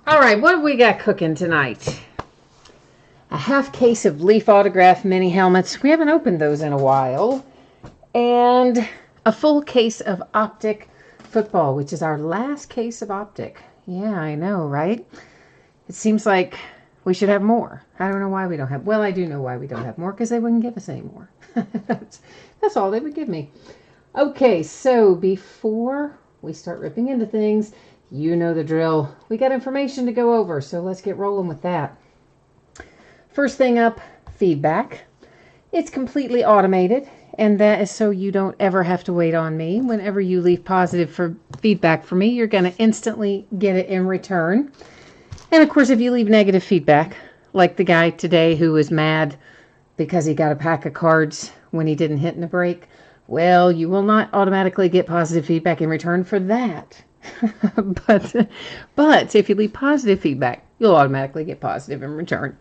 All right, what have we got cooking tonight? A half case of Leaf Autograph mini helmets. We haven't opened those in a while. And a full case of Optic football, which is our last case of Optic. Yeah, I know, right? It seems like we should have more. I don't know why we don't have... Well, I do know why we don't have more, because they wouldn't give us any more. That's all they would give me. Okay, so before we start ripping into things, you know the drill. We got information to go over, so let's get rolling with that. First thing up, feedback. It's completely automated, and that is so you don't ever have to wait on me. Whenever you leave positive feedback for me, you're going to instantly get it in return. And of course, if you leave negative feedback, like the guy today who was mad because he got a pack of cards when he didn't hit in a break, well, you will not automatically get positive feedback in return for that. but if you leave positive feedback, you'll automatically get positive in return.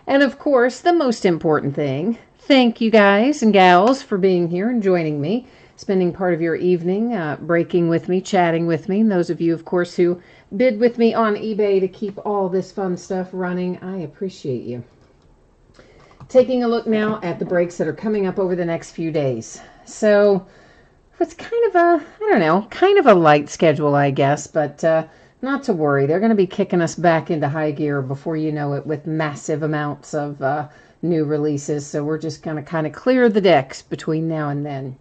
And of course, the most important thing, thank you guys and gals for being here and joining me, spending part of your evening breaking with me, chatting with me. And those of you, of course, who bid with me on eBay to keep all this fun stuff running, I appreciate you. Taking a look now at the breaks that are coming up over the next few days. So it's kind of a, I don't know, kind of a light schedule, I guess, but not to worry. They're going to be kicking us back into high gear before you know it with massive amounts of new releases. So we're just going to kind of clear the decks between now and then.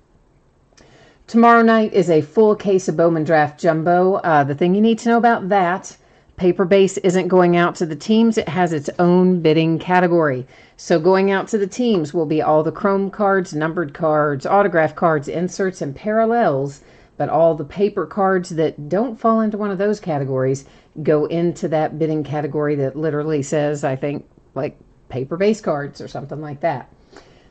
Tomorrow night is a full case of Bowman Draft Jumbo. The thing you need to know about that, paper base isn't going out to the teams. It has its own bidding category. So going out to the teams will be all the chrome cards, numbered cards, autograph cards, inserts, and parallels. But all the paper cards that don't fall into one of those categories go into that bidding category that literally says, I think, like paper base cards or something like that.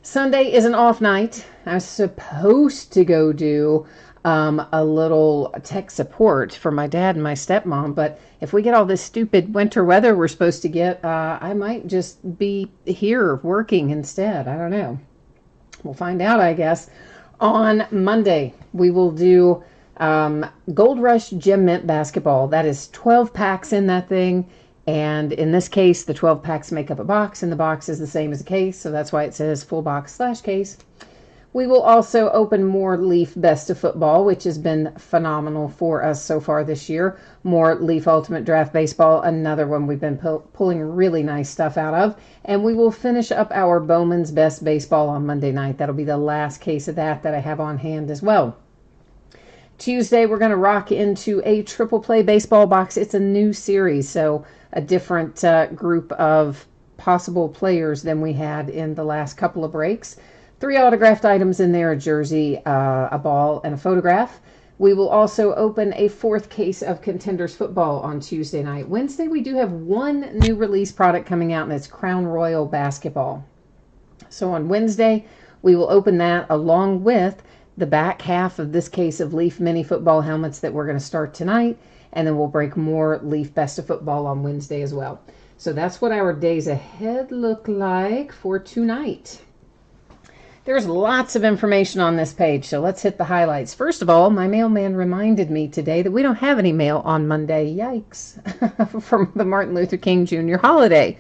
Sunday is an off night. I was supposed to go do a little tech support for my dad and my stepmom, but if we get all this stupid winter weather we're supposed to get, I might just be here working instead. I don't know. We'll find out, I guess. On Monday, we will do Gold Rush Gem Mint Basketball. That is 12 packs in that thing. And in this case, the 12 packs make up a box, and the box is the same as a case. So that's why it says full box / case. We will also open more Leaf Best of Football, which has been phenomenal for us so far this year. More Leaf Ultimate Draft Baseball, another one we've been pulling really nice stuff out of. And we will finish up our Bowman's Best Baseball on Monday night. That'll be the last case of that I have on hand as well. Tuesday, we're going to rock into a triple play baseball box. It's a new series, so a different group of possible players than we had in the last couple of breaks. 3 autographed items in there, a jersey, a ball, and a photograph. We will also open a 4th case of Contenders football on Tuesday night. Wednesday, we do have one new release product coming out, and it's Crown Royal basketball. So on Wednesday, we will open that along with the back half of this case of Leaf mini football helmets that we're going to start tonight, and then we'll break more Leaf Best of Football on Wednesday as well. So that's what our days ahead look like for tonight. There's lots of information on this page, so let's hit the highlights. First of all, my mailman reminded me today that we don't have any mail on Monday. Yikes. From the Martin Luther King Jr. holiday.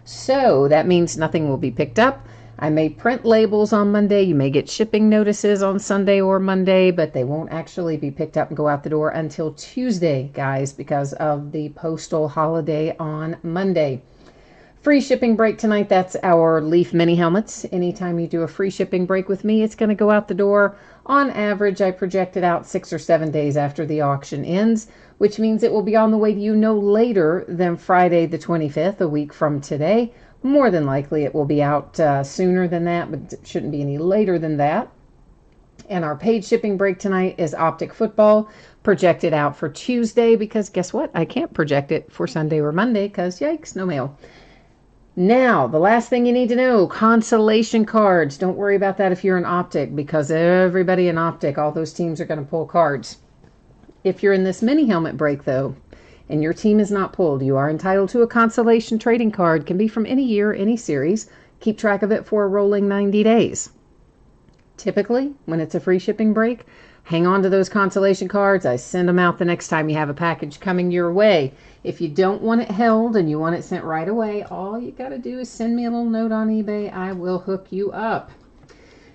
So that means nothing will be picked up. I may print labels on Monday. You may get shipping notices on Sunday or Monday, but they won't actually be picked up and go out the door until Tuesday, guys, because of the postal holiday on Monday. Free shipping break tonight, that's our Leaf mini helmets. Anytime you do a free shipping break with me, it's going to go out the door. On average, I project it out 6 or 7 days after the auction ends, which means it will be on the way to you no later than Friday the 25th, a week from today. More than likely, it will be out sooner than that, but it shouldn't be any later than that. And our paid shipping break tonight is Optic Football, projected out for Tuesday, because guess what? I can't project it for Sunday or Monday, because yikes, no mail. Now, the last thing you need to know, consolation cards. Don't worry about that if you're an Optic, because everybody in Optic, all those teams are going to pull cards. If you're in this mini helmet break, though, and your team is not pulled, you are entitled to a consolation trading card. Can be from any year, any series. Keep track of it for a rolling 90 days. Typically, when it's a free shipping break, Hang on to those consolation cards. I send them out the next time you have a package coming your way. If you don't want it held and you want it sent right away, all you got to do is send me a little note on eBay. I will hook you up.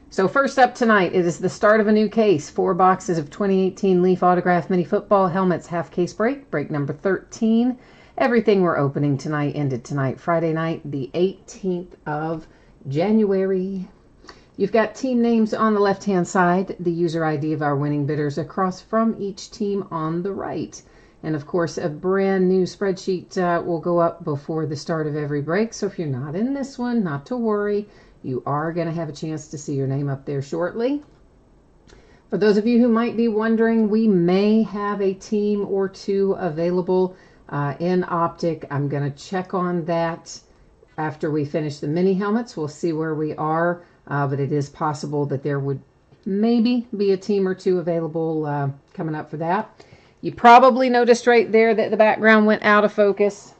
So first up tonight, it is the start of a new case. 4 boxes of 2018 Leaf Autograph Mini Football Helmets half case break. Break number 13. Everything we're opening tonight ended tonight, Friday night, the 18th of January. You've got team names on the left-hand side, the user ID of our winning bidders across from each team on the right. And of course, a brand new spreadsheet will go up before the start of every break. So if you're not in this one, not to worry. You are going to have a chance to see your name up there shortly. For those of you who might be wondering, we may have a team or two available in Optic. I'm going to check on that after we finish the mini helmets. We'll see where we are, but it is possible that there would maybe be a team or two available coming up for that. You probably noticed right there that the background went out of focus.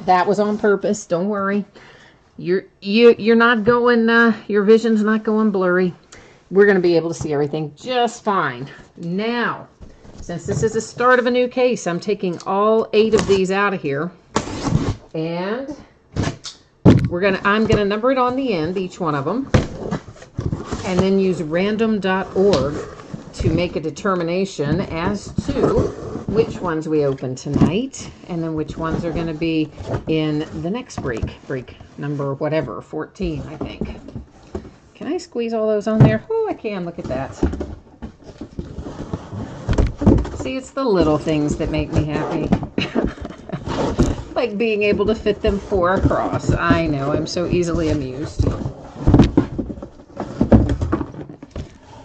That was on purpose. Don't worry. You're not going, your vision's not going blurry. We're going to be able to see everything just fine. Now, since this is the start of a new case, I'm taking all 8 of these out of here. And I'm gonna number it on the end, each one of them. And then use random.org to make a determination as to which ones we open tonight, and then which ones are going to be in the next break number whatever, 14, I think. Can I squeeze all those on there? Oh, I can. Look at that. See, it's the little things that make me happy. Like being able to fit them 4 across. I know, I'm so easily amused.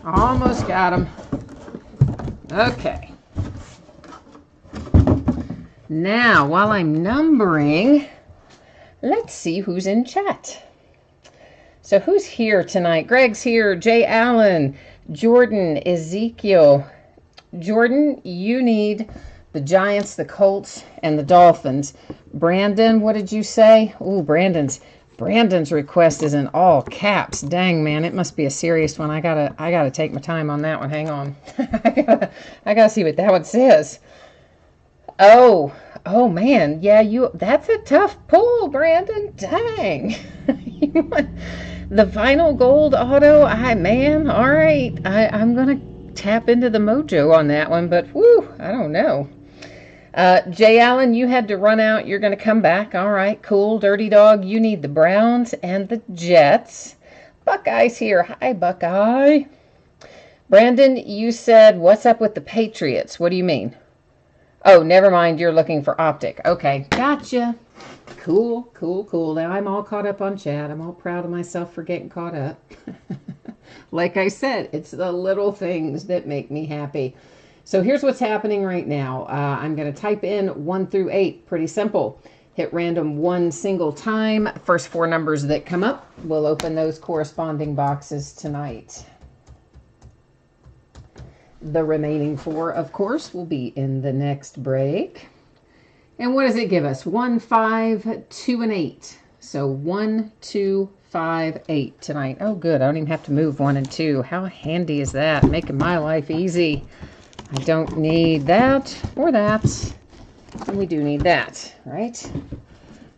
Almost got them. Okay. Now, while I'm numbering, let's see who's in chat. So who's here tonight? Greg's here, Jay Allen, Jordan, Ezekiel. Jordan, you need the Giants, the Colts, and the Dolphins. Brandon, what did you say? Ooh, Brandon's request is in all caps. Dang, man, it must be a serious one. I gotta take my time on that one. Hang on. I gotta see what that one says. Oh man, yeah, that's a tough pull, Brandon. Dang. The vinyl gold auto, man, all right. I'm gonna tap into the mojo on that one, but whoo, I don't know. Jay Allen, you had to run out. You're going to come back. All right, cool. Dirty Dog, you need the Browns and the Jets. Buckeye's here. Hi, Buckeye. Brandon, you said, what's up with the Patriots? What do you mean? Oh, never mind. You're looking for Optic. Okay, gotcha. Cool. Now I'm all caught up on chat. I'm all proud of myself for getting caught up. Like I said, it's the little things that make me happy. So here's what's happening right now. I'm going to type in 1 through 8. Pretty simple. Hit random 1 single time. First 4 numbers that come up, we'll open those corresponding boxes tonight. The remaining 4, of course, will be in the next break. And what does it give us? 1, 5, 2, and 8. So 1, 2, 5, 8 tonight. Oh, good. I don't even have to move 1 and 2. How handy is that? Making my life easy. I don't need that or that. And we do need that, right?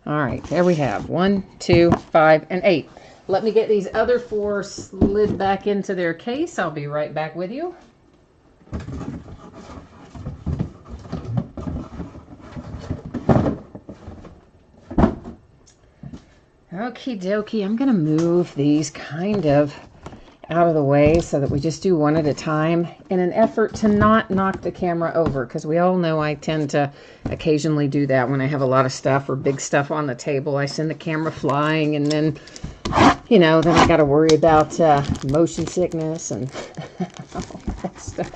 All right, there we have 1, 2, 5, and 8. Let me get these other 4 slid back into their case. I'll be right back with you. Okie dokie, I'm going to move these kind of out of the way so that we just do one at a time in an effort to not knock the camera over, because we all know I tend to occasionally do that when I have a lot of stuff or big stuff on the table. I send the camera flying, and then, you know, then I got to worry about motion sickness and all that stuff.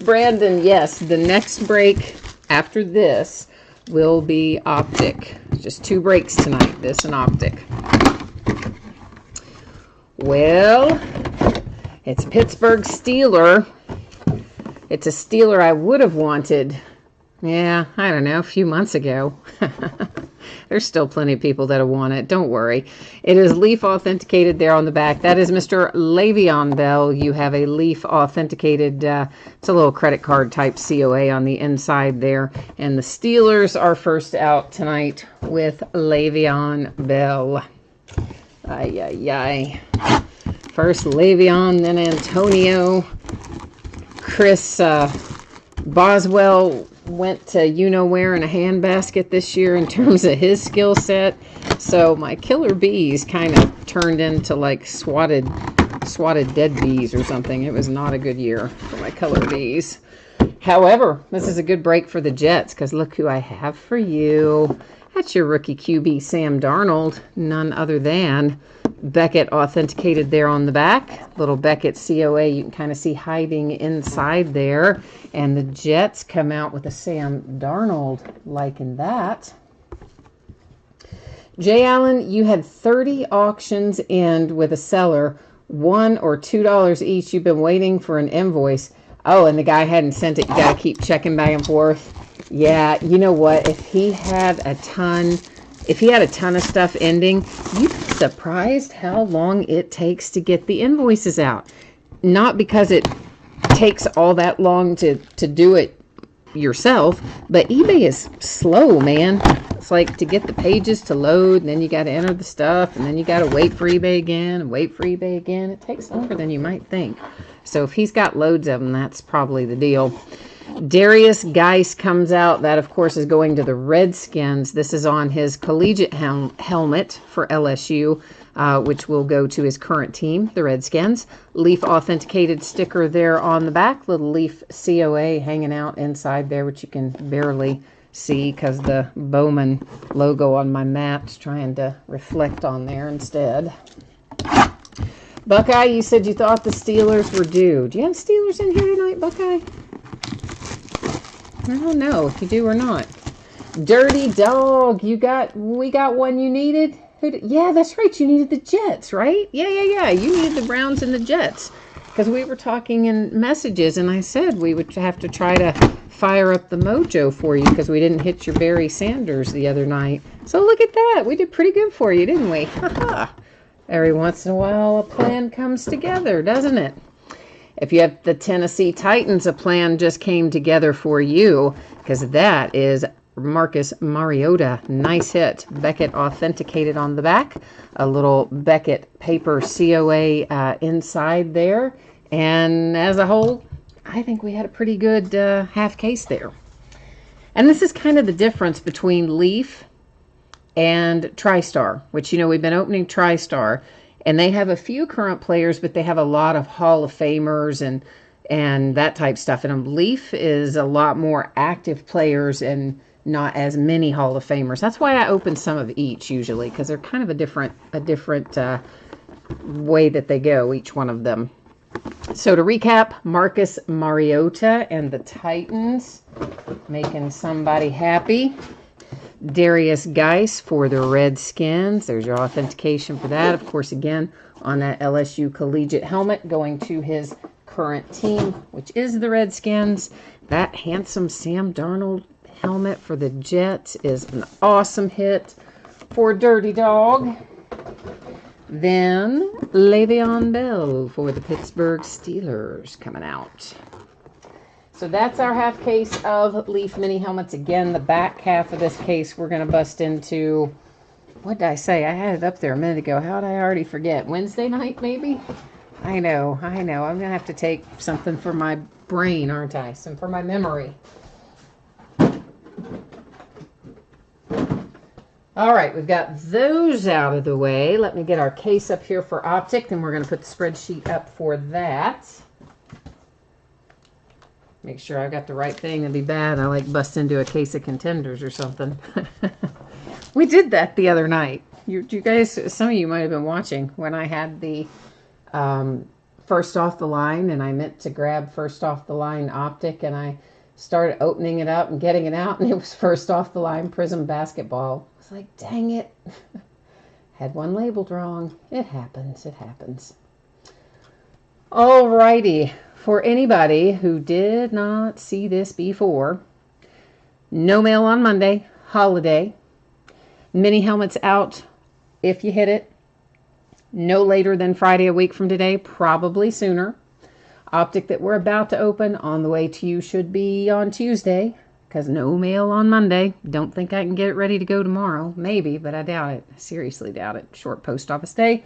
Brandon, yes, the next break after this will be Optic. Just 2 breaks tonight, this and Optic. Well, it's Pittsburgh Steeler. It's a Steeler I would have wanted, yeah, I don't know, a few months ago. There's still plenty of people that want it. Don't worry. It is Leaf authenticated there on the back. That is Mr. Le'Veon Bell. You have a Leaf authenticated, it's a little credit card type COA on the inside there. And the Steelers are first out tonight with Le'Veon Bell. Ay, ay, ay. First Le'Veon, then Antonio. Chris Boswell went to you-know-where in a handbasket this year in terms of his skill set. So my killer bees kind of turned into like swatted dead bees or something. It was not a good year for my killer bees. However, this is a good break for the Jets because look who I have for you. That's your rookie QB, Sam Darnold, none other than Beckett authenticated there on the back. Little Beckett COA you can kind of see hiding inside there. And the Jets come out with a Sam Darnold liking that. Jay Allen, you had 30 auctions end with a seller, $1 or $2 each. You've been waiting for an invoice. Oh, and the guy hadn't sent it. You got to keep checking back and forth. Yeah, you know what? If he had a ton of stuff ending, you'd be surprised how long it takes to get the invoices out. Not because it takes all that long to do it yourself, but eBay is slow, man. It's like to get the pages to load, and then you got to enter the stuff, and then you got to wait for eBay again, and wait for eBay again. It takes longer than you might think. So if he's got loads of them, that's probably the deal. Darius Geis comes out. That, of course, is going to the Redskins. This is on his collegiate helmet for LSU, which will go to his current team, the Redskins. Leaf authenticated sticker there on the back. Little Leaf COA hanging out inside there, which you can barely see because the Bowman logo on my map's trying to reflect on there instead. Buckeye, you said you thought the Steelers were due. Do you have Steelers in here tonight, Buckeye? I don't know if you do or not. Dirty Dog, we got one you needed? Yeah, that's right. You needed the Jets, right? Yeah. You needed the Browns and the Jets. Because we were talking in messages, and I said we would have to try to fire up the mojo for you because we didn't hit your Barry Sanders the other night. So look at that. We did pretty good for you, didn't we? Every once in a while, a plan comes together, doesn't it? If you have the Tennessee Titans, a plan just came together for you because that is Marcus Mariota. Nice hit. Beckett authenticated on the back. A little Beckett paper COA inside there. And as a whole, I think we had a pretty good half case there. And this is kind of the difference between Leaf and TriStar, which, you know, we've been opening TriStar. And they have a few current players, but they have a lot of Hall of Famers and that type stuff. And Leaf is a lot more active players and not as many Hall of Famers. That's why I open some of each usually, because they're kind of a different way that they go, each one of them. So to recap, Marcus Mariota and the Titans making somebody happy. Darius Geis for the Redskins. There's your authentication for that. Of course, again, on that LSU collegiate helmet going to his current team, which is the Redskins. That handsome Sam Darnold helmet for the Jets is an awesome hit for Dirty Dog. Then Le'Veon Bell for the Pittsburgh Steelers coming out. So that's our half case of Leaf mini helmets. Again, the back half of this case, we're going to bust into, what did I say? I had it up there a minute ago. How did I already forget? Wednesday night, maybe? I know. I'm going to have to take something for my brain, aren't I? Some for my memory. All right, we've got those out of the way. Let me get our case up here for Optic, and we're going to put the spreadsheet up for that. Make sure I got the right thing. It'd be bad. I like bust into a case of Contenders or something. We did that the other night. You guys, some of you might have been watching when I had the first off the line, and I meant to grab first off the line Optic, and I started opening it up and getting it out, and it was first off the line Prism Basketball. I was like, dang it. Had one labeled wrong. It happens. All righty. For anybody who did not see this before, no mail on Monday, holiday. Mini helmets out if you hit it. No later than Friday a week from today, probably sooner. Optic that we're about to open on the way to you should be on Tuesday, because no mail on Monday. Don't think I can get it ready to go tomorrow. Maybe, but I doubt it. I seriously doubt it. Short post office day.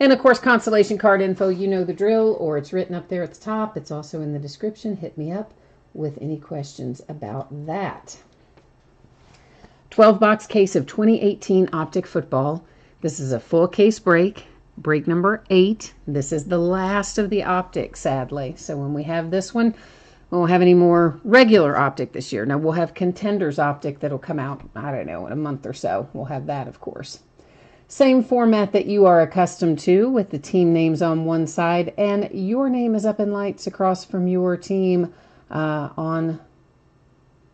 And of course, consolation card info, you know the drill, or it's written up there at the top. It's also in the description. Hit me up with any questions about that. 12-box case of 2018 Optic football. This is a full case break. Break number 8. This is the last of the Optic, sadly. So when we have this one, we won't have any more regular Optic this year. Now, we'll have Contenders Optic that'll come out, I don't know, in a month or so. We'll have that, of course. Same format that you are accustomed to, with the team names on one side, and your name is up in lights across from your team on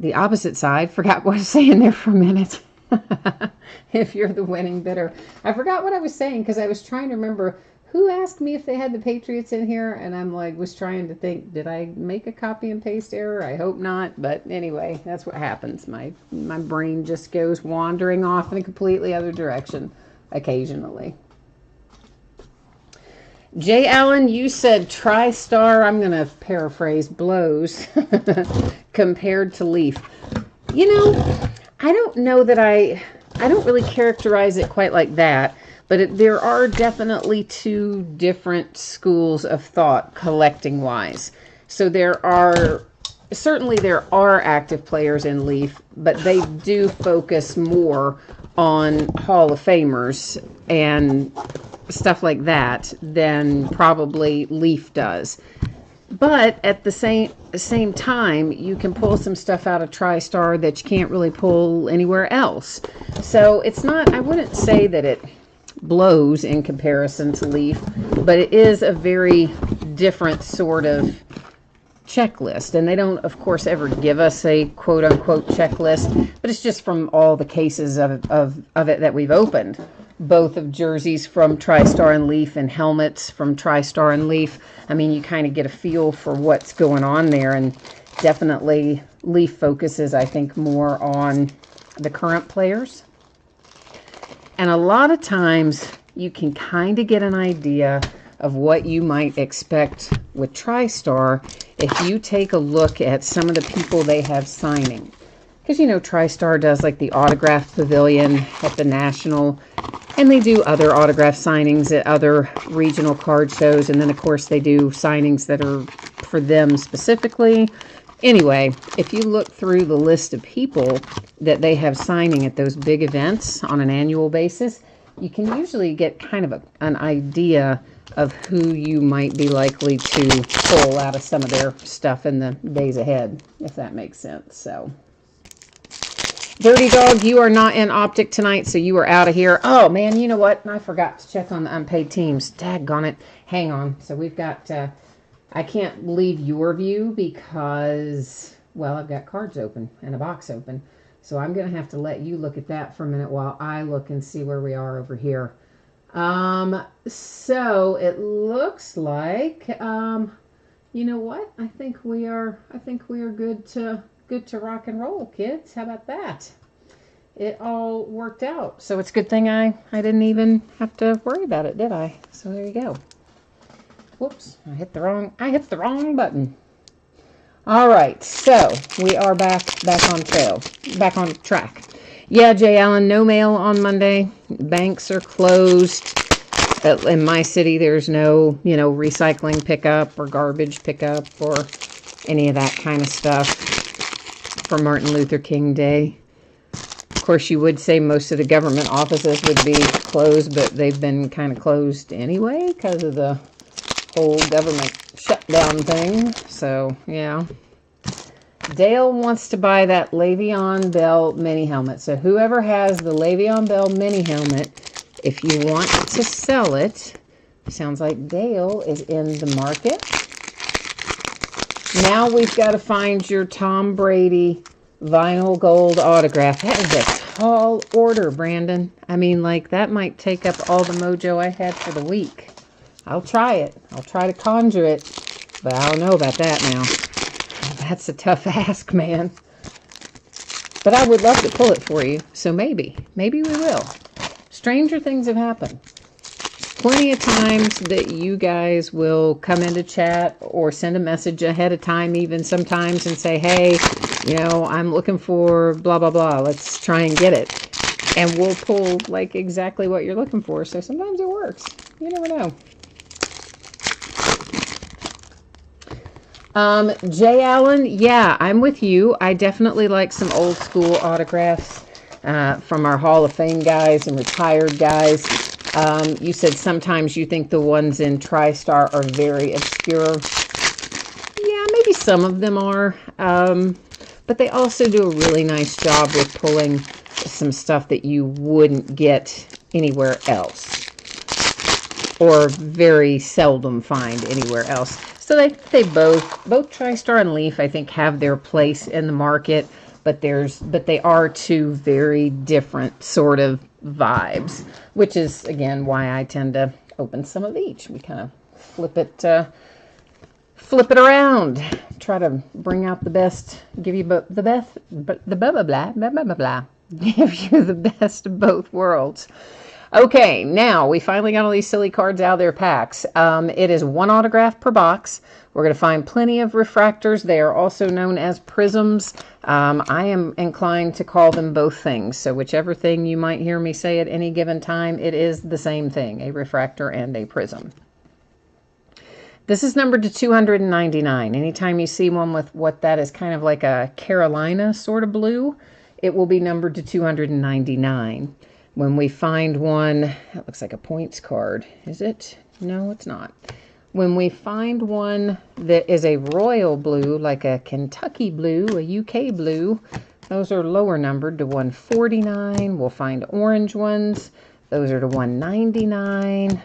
the opposite side. Forgot what I was saying there for a minute. If you're the winning bidder. I forgot what I was saying because I was trying to remember who asked me if they had the Patriots in here, and I'm like, was trying to think, did I make a copy and paste error? I hope not, but anyway, that's what happens. My brain just goes wandering off in a completely other direction occasionally. Jay Allen, you said TriStar, I'm going to paraphrase, blows compared to Leaf. You know, I don't know that I don't really characterize it quite like that, but there are definitely two different schools of thought collecting wise. So there are active players in Leaf, but they do focus more on Hall of Famers and stuff like that than probably Leaf does. But at the same time, you can pull some stuff out of TriStar that you can't really pull anywhere else. So it's not, I wouldn't say that it blows in comparison to Leaf, but it is a very different sort of checklist. And they don't, of course, ever give us a quote-unquote checklist, but it's just from all the cases of it that we've opened. Both of jerseys from TriStar and Leaf and helmets from TriStar and Leaf. I mean, you kind of get a feel for what's going on there, and definitely Leaf focuses, I think, more on the current players. And a lot of times you can kind of get an idea of what you might expect with TriStar if you take a look at some of the people they have signing. Because, you know, TriStar does like the autograph pavilion at the National, and they do other autograph signings at other regional card shows. And then, of course, they do signings that are for them specifically. Anyway, if you look through the list of people that they have signing at those big events on an annual basis, you can usually get kind of an idea of who you might be likely to pull out of some of their stuff in the days ahead, if that makes sense. So, Dirty Dog, you are not in Optic tonight, so you are out of here. Oh, man, you know what? I forgot to check on the unpaid teams. Daggone it. Hang on. So we've got, I can't leave your view because, well, I've got cards open and a box open. So I'm going to have to let you look at that for a minute while I look and see where we are over here. So it looks like, you know what? I think we are good to rock and roll, kids. How about that? It all worked out. So it's a good thing I didn't even have to worry about it, did I? So there you go. Whoops, I hit the wrong button. All right, so we are back on track. Yeah, Jay Allen, no mail on Monday. Banks are closed. In my city, there's no, recycling pickup or garbage pickup or any of that kind of stuff for Martin Luther King Day. Of course, you would say most of the government offices would be closed, but they've been kind of closed anyway because of the whole government shutdown thing. So, yeah. Dale wants to buy that Le'Veon Bell mini helmet. So whoever has the Le'Veon Bell mini helmet, if you want to sell it, sounds like Dale is in the market. Now we've got to find your Tom Brady vinyl gold autograph. That is a tall order, Brandon. I mean, like, that might take up all the mojo I had for the week. I'll try it. I'll try to conjure it, but I don't know about that now. That's a tough ask, man. But I would love to pull it for you. So maybe we will. Stranger things have happened. Plenty of times that you guys will come into chat or send a message ahead of time even sometimes and say, hey, you know, I'm looking for blah, blah, blah. Let's try and get it. And we'll pull like exactly what you're looking for. So sometimes it works. You never know. Jay Allen, yeah, I'm with you. I definitely like some old school autographs from our Hall of Fame guys and retired guys. You said sometimes you think the ones in TriStar are very obscure. Yeah, maybe some of them are. But they also do a really nice job with pulling some stuff that you wouldn't get anywhere else. Or very seldom find anywhere else. So they both TriStar and Leaf, I think, have their place in the market. But they are two very different sort of vibes, which is again why I tend to open some of each. We kind of flip it around, try to bring out the best, give you the best, the blah blah blah blah blah blah blah, give you the best of both worlds. Okay, now we finally got all these silly cards out of their packs. It is one autograph per box. We're going to find plenty of refractors. They are also known as prisms. I am inclined to call them both things. So whichever thing you might hear me say at any given time, it is the same thing, a refractor and a prism. This is numbered to 299. Anytime you see one with what that is kind of like a Carolina sort of blue, it will be numbered to 299. When we find one, that looks like a points card. Is it? No, it's not. When we find one that is a royal blue, like a Kentucky blue, a UK blue, those are lower numbered to 149. We'll find orange ones. Those are to 199.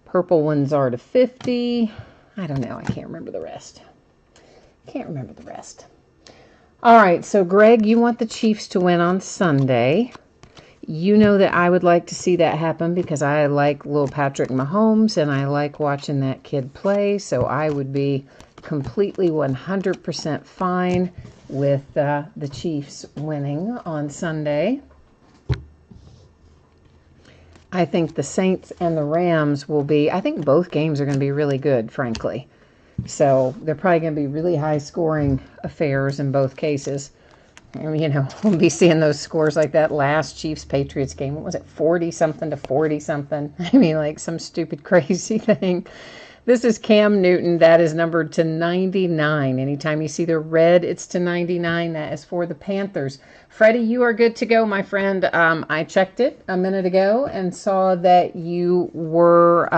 Purple ones are to 50. I don't know. I can't remember the rest. Can't remember the rest. All right. So, Greg, you want the Chiefs to win on Sunday. You know that I would like to see that happen because I like little Patrick Mahomes and I like watching that kid play. So I would be completely 100% fine with the Chiefs winning on Sunday. I think the Saints and the Rams will be, I think both games are going to be really good, frankly. So they're probably going to be really high scoring affairs in both cases. You know, we'll be seeing those scores like that last Chiefs-Patriots game. What was it, 40-something to 40-something? I mean, like some stupid, crazy thing. This is Cam Newton. That is numbered to 99. Anytime you see the red, it's to 99. That is for the Panthers. Freddie, you are good to go, my friend. I checked it a minute ago and saw that you were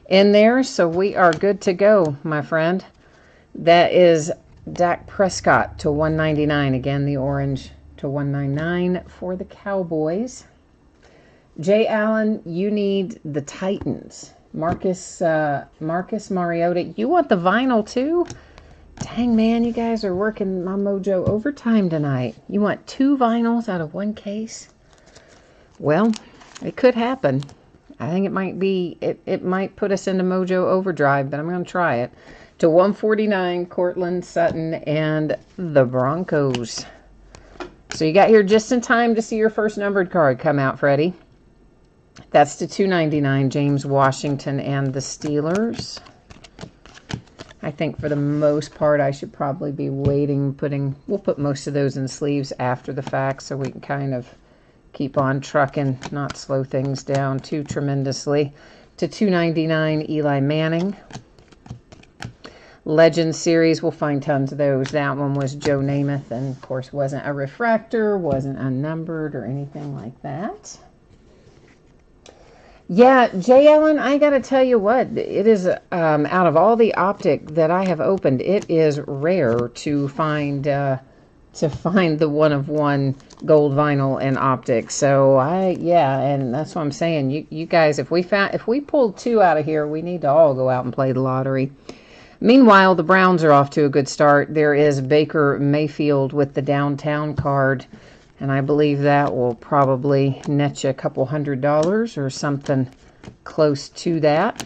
in there. So we are good to go, my friend. That is Dak Prescott to 199. Again, the orange to 199 for the Cowboys. Jay Allen, you need the Titans. Marcus Mariota, you want the vinyl too? Dang, man, you guys are working my mojo overtime tonight. You want 2 vinyls out of 1 case? Well, it could happen. I think it might be, it might put us into mojo overdrive, but I'm going to try it. To 149, Cortland Sutton and the Broncos. So you got here just in time to see your first numbered card come out, Freddie. That's to 299, James Washington and the Steelers. I think for the most part, I should probably be waiting, we'll put most of those in sleeves after the fact so we can kind of keep on trucking, not slow things down too tremendously. To 299, Eli Manning. Legend Series, we'll find tons of those. That one was Joe Namath, and of course wasn't a refractor, wasn't unnumbered or anything like that. Yeah, Jay Allen, I got to tell you what, it is, out of all the optic that I have opened, it is rare to find the one-of-one gold vinyl and optic. So yeah, and that's what I'm saying. You guys, if we pulled 2 out of here, we need to all go out and play the lottery. Meanwhile, the Browns are off to a good start. There is Baker Mayfield with the downtown card, and I believe that will probably net you a couple $100 or something close to that.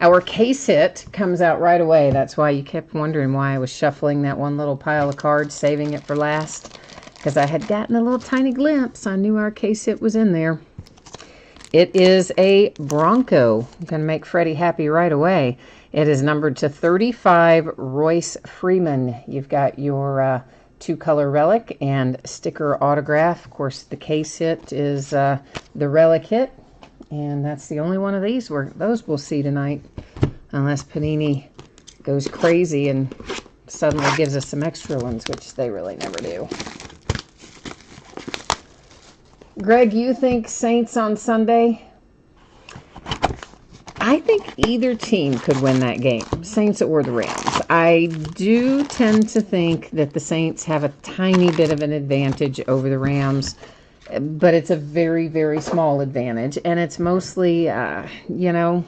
Our case hit comes out right away. That's why you kept wondering why I was shuffling that one little pile of cards, saving it for last, because I had gotten a little tiny glimpse. I knew our case hit was in there. It is a Bronco. I'm going to make Freddie happy right away. It is numbered to 35, Royce Freeman. You've got your two-color relic and sticker autograph. Of course, the case hit is the relic hit. And that's the only one of these those we'll see tonight, unless Panini goes crazy and suddenly gives us some extra ones, which they really never do. Greg, you think Saints on Sunday? I think either team could win that game, Saints or the Rams. I do tend to think that the Saints have a tiny bit of an advantage over the Rams. But it's a very, very small advantage, and it's mostly, you know,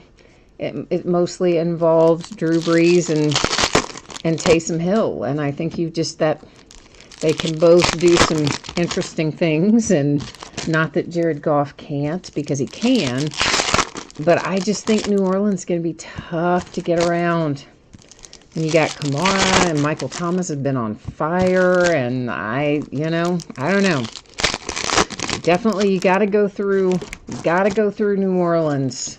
it mostly involves Drew Brees and Taysom Hill, and I think they can both do some interesting things, and not that Jared Goff can't, because he can, but I just think New Orleans is going to be tough to get around. And you got Kamara, and Michael Thomas has been on fire, and I don't know. Definitely, you got to go through New Orleans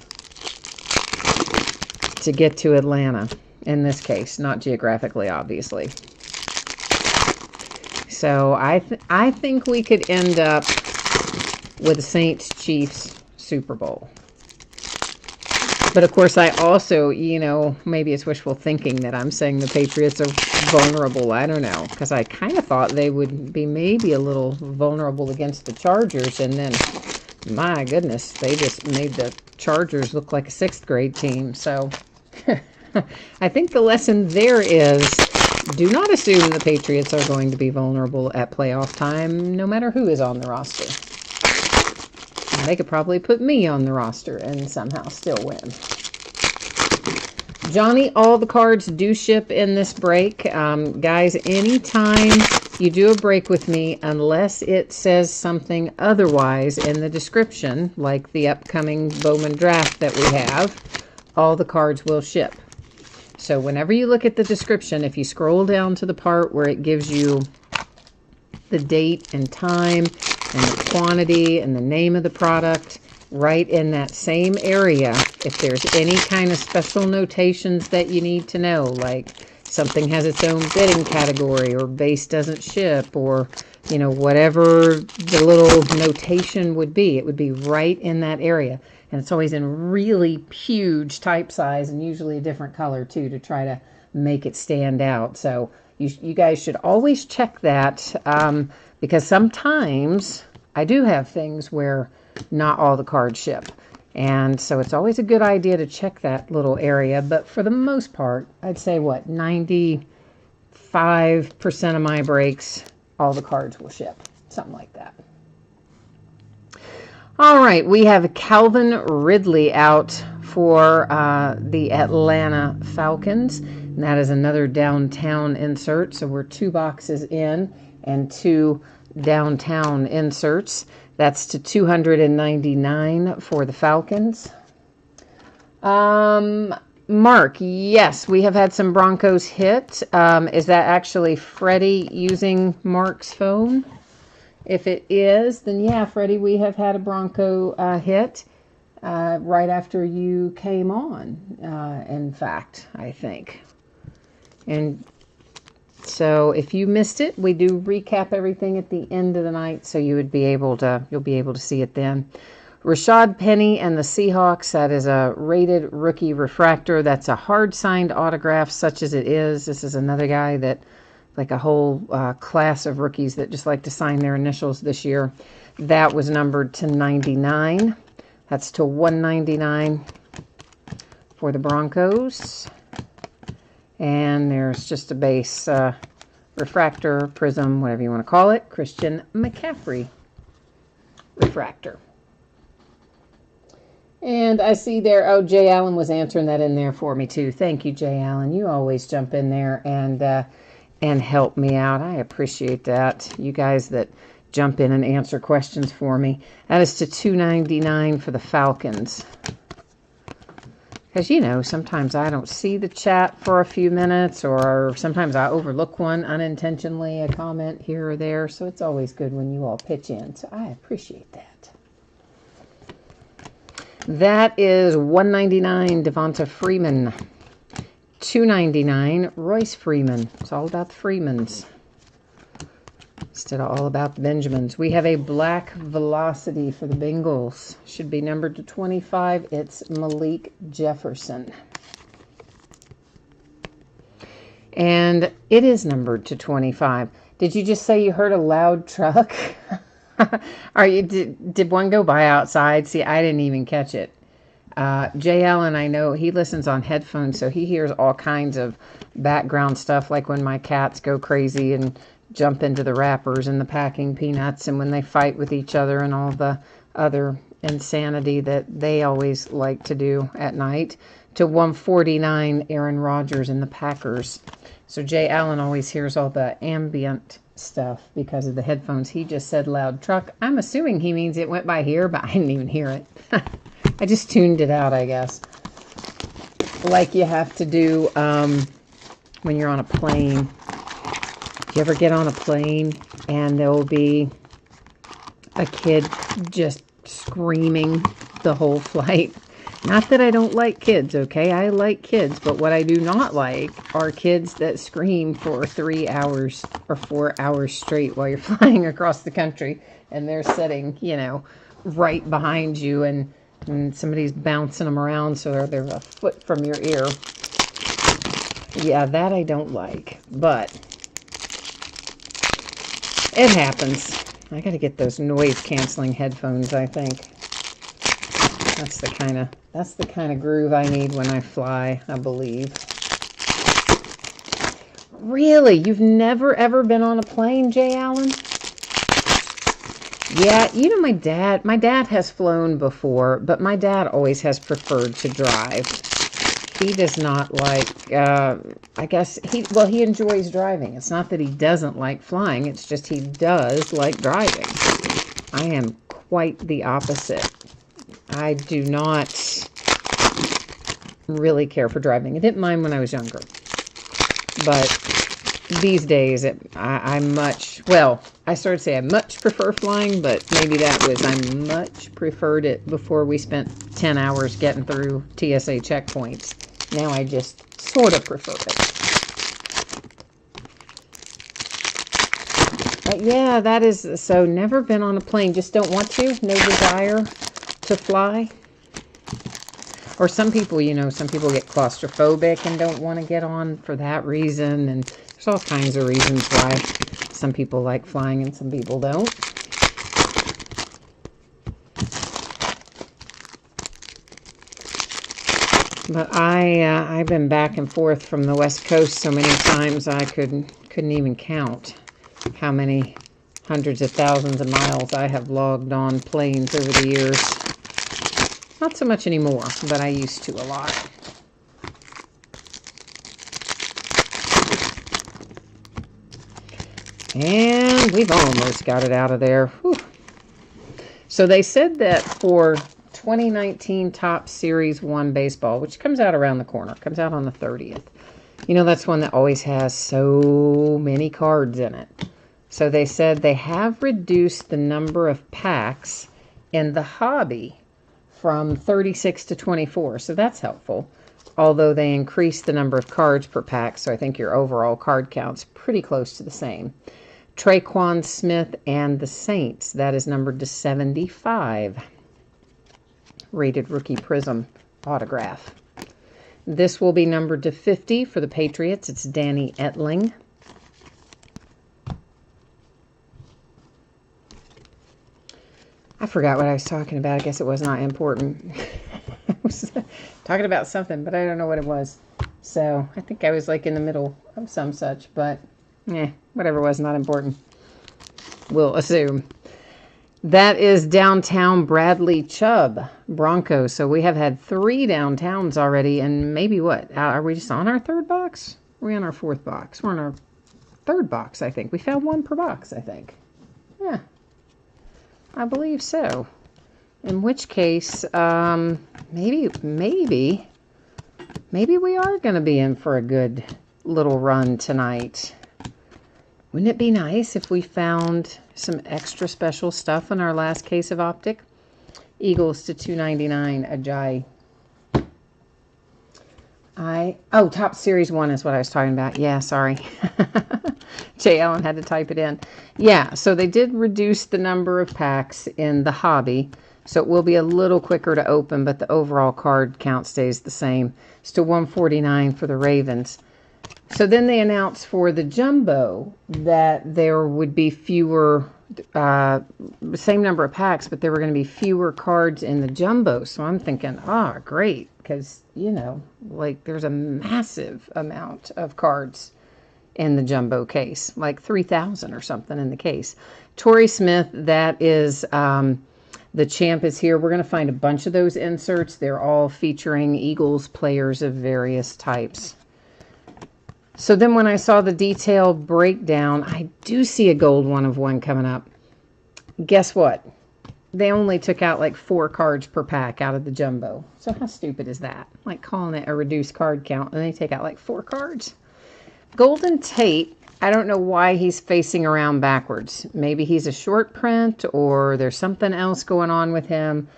to get to Atlanta. In this case, not geographically, obviously. So I think we could end up with the Saints-Chiefs Super Bowl. But of course, I also, maybe it's wishful thinking that I'm saying the Patriots are vulnerable. I don't know, because I kind of thought they would be maybe a little vulnerable against the Chargers, and then, my goodness, they just made the Chargers look like a 6th grade team. So I think the lesson there is, do not assume the Patriots are going to be vulnerable at playoff time, no matter who is on the roster. They could probably put me on the roster and somehow still win. Johnny, all the cards do ship in this break. Guys, anytime you do a break with me, unless it says something otherwise in the description, like the upcoming Bowman draft that we have, all the cards will ship. So whenever you look at the description, if you scroll down to the part where it gives you the date and time and the quantity and the name of the product, right in that same area, if there's any kind of special notations that you need to know, like something has its own bidding category, or base doesn't ship, or whatever the little notation would be, it would be right in that area. And it's always in really huge type size, and usually a different color too, to try to make it stand out. So you guys should always check that, because sometimes I do have things where not all the cards ship. And so it's always a good idea to check that little area. But for the most part, I'd say 95% of my breaks, all the cards will ship. Something like that. All right, we have Calvin Ridley out for the Atlanta Falcons. And that is another downtown insert. So we're 2 boxes in and 2 downtown inserts. That's to $299 for the Falcons. Mark, yes, we have had some Broncos hit. Is that actually Freddie using Mark's phone? If it is, then yeah, Freddie, we have had a Bronco hit right after you came on, in fact, I think. And so if you missed it, we do recap everything at the end of the night, so you'll be able to see it then. Rashad Penny and the Seahawks, that is a rated rookie refractor. That's a hard signed autograph, such as it is. This is another guy that, like a whole class of rookies that just like to sign their initials this year. That was numbered to 99. That's to 199 for the Broncos. And there's just a base refractor, prism, whatever you want to call it, Christian McCaffrey refractor. And I see there, Jay Allen was answering that in there for me too. Thank you, Jay Allen. You always jump in there and help me out. I appreciate that. You guys that jump in and answer questions for me. That is to $299 for the Falcons. Because, you know, sometimes I don't see the chat for a few minutes, or sometimes I overlook one unintentionally, a comment here or there. So it's always good when you all pitch in. So I appreciate that. That is $199 Devonta Freeman. $299 Royce Freeman. It's all about the Freemans instead of all about the Benjamins. We have a black velocity for the Bengals. Should be numbered to 25. It's Malik Jefferson. And it is numbered to 25. Did you just say you heard a loud truck? Did one go by outside? See, I didn't even catch it. Jay Allen, I know he listens on headphones, so he hears all kinds of background stuff, like when my cats go crazy and jump into the wrappers and the packing peanuts, and when they fight with each other and all the other insanity that they always like to do at night. To 149, Aaron Rodgers and the Packers. So Jay Allen always hears all the ambient stuff because of the headphones. He just said loud truck. I'm assuming he means it went by here, but I didn't even hear it. I just tuned it out, I guess. Like you have to do when you're on a plane. You ever get on a plane and there will be a kid just screaming the whole flight? Not that I don't like kids, okay? I like kids, but what I do not like are kids that scream for 3 hours or 4 hours straight while you're flying across the country and they're sitting, you know, right behind you, and somebody's bouncing them around so they're a foot from your ear. Yeah, that I don't like, but it happens. I got to get those noise canceling headphones, I think. That's the kind of groove I need when I fly, I believe. Really? You've never ever been on a plane, Jay Allen? Yeah, you know, my dad has flown before, but my dad always has preferred to drive. He does not like, I guess, he enjoys driving. It's not that he doesn't like flying, it's just he does like driving. I am quite the opposite. I do not really care for driving. I didn't mind when I was younger. But these days, I started to say I much prefer flying, but maybe that was I much preferred it before we spent 10 hours getting through TSA checkpoints. Now I just sort of prefer it. But yeah, that is, so never been on a plane. Just don't want to? No desire to fly? Or some people, you know, some people get claustrophobic and don't want to get on for that reason. And there's all kinds of reasons why some people like flying and some people don't. But I've been back and forth from the West Coast so many times I couldn't even count how many hundreds of thousands of miles I have logged on planes over the years. Not so much anymore, but I used to a lot. And we've almost got it out of there. Whew. So they said that for 2019 Topps Series 1 baseball, which comes out around the corner, comes out on the 30th. You know, that's one that always has so many cards in it. So they said they have reduced the number of packs in the hobby from 36 to 24. So that's helpful. Although they increased the number of cards per pack, so I think your overall card count's pretty close to the same. Traquan Smith and the Saints, that is numbered to 75. Rated Rookie Prism autograph. This will be numbered to 50 for the Patriots. It's Danny Etling. I forgot what I was talking about. I guess it was not important. I was talking about something, but I don't know what it was. So I think I was like in the middle of some such, but whatever was not important. We'll assume. That is Downtown Bradley Chubb, Broncos. So we have had 3 downtowns already, and maybe what? Are we just on our 3rd box? Are we on our 4th box? We're on our 3rd box, I think. We found 1 per box, I think. Yeah, I believe so. In which case, maybe maybe we are going to be in for a good little run tonight. Wouldn't it be nice if we found some extra special stuff in our last case of optic? Eagles to 299, Ajayi. Oh, top series 1 is what I was talking about. Yeah, sorry. Jay Allen had to type it in. Yeah, so they did reduce the number of packs in the hobby, so it will be a little quicker to open, but the overall card count stays the same. It's to 149 for the Ravens. So then they announced for the jumbo that there would be fewer, same number of packs, but there were going to be fewer cards in the jumbo. So I'm thinking, great, because, you know, like there's a massive amount of cards in the jumbo case, like 3,000 or something in the case. Torrey Smith, that is, the champ is here. We're going to find a bunch of those inserts. They're all featuring Eagles players of various types. So then when I saw the detailed breakdown, I do see a gold 1/1 coming up. Guess what? They only took out like 4 cards per pack out of the jumbo. So how stupid is that? Like calling it a reduced card count, and they take out like 4 cards. Golden Tate, I don't know why he's facing around backwards. Maybe he's a short print or there's something else going on with him.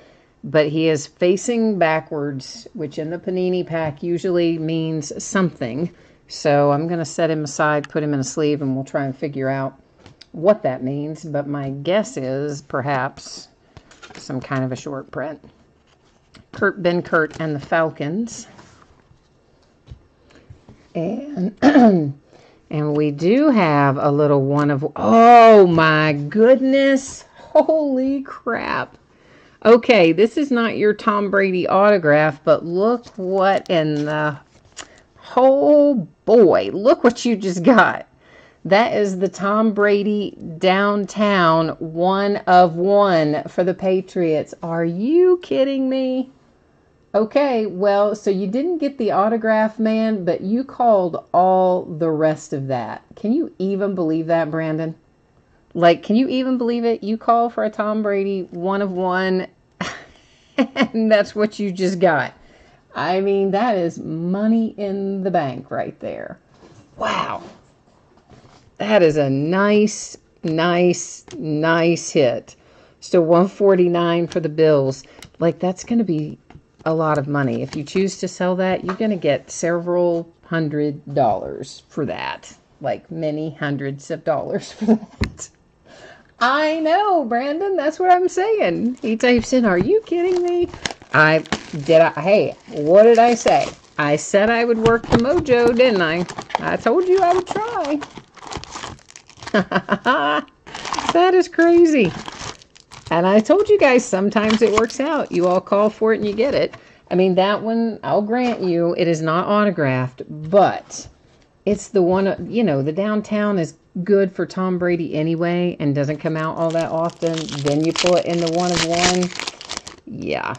But he is facing backwards, which in the Panini pack usually means something. So I'm going to set him aside, put him in a sleeve, and we'll try and figure out what that means. But my guess is perhaps some kind of a short print. Kurt Benkert and the Falcons. And and we do have a little one of... Oh, my goodness. Holy crap. Okay, this is not your Tom Brady autograph, but look what in the... Oh boy, look what you just got. That is the Tom Brady downtown 1/1 for the Patriots. Are you kidding me? Okay, well, so you didn't get the autograph, man, but you called all the rest of that. Can you even believe that, Brandon? Like, can you even believe it? You call for a Tom Brady 1/1, and that's what you just got. I mean, that is money in the bank right there. Wow. That is a nice, nice, nice hit. Still 149 for the Bills. Like, that's going to be a lot of money. If you choose to sell that, you're going to get several $100s for that. Like, many hundreds of dollars for that. I know, Brandon. That's what I'm saying. He types in, are you kidding me? Hey, what did I say? I said I would work the mojo, didn't I? I told you I would try. That is crazy. And I told you guys sometimes it works out. You all call for it and you get it. I mean, that one, I'll grant you, it is not autographed, but it's the one, you know, the downtown is good for Tom Brady anyway and doesn't come out all that often. Then you pull it in the 1/1. Yeah.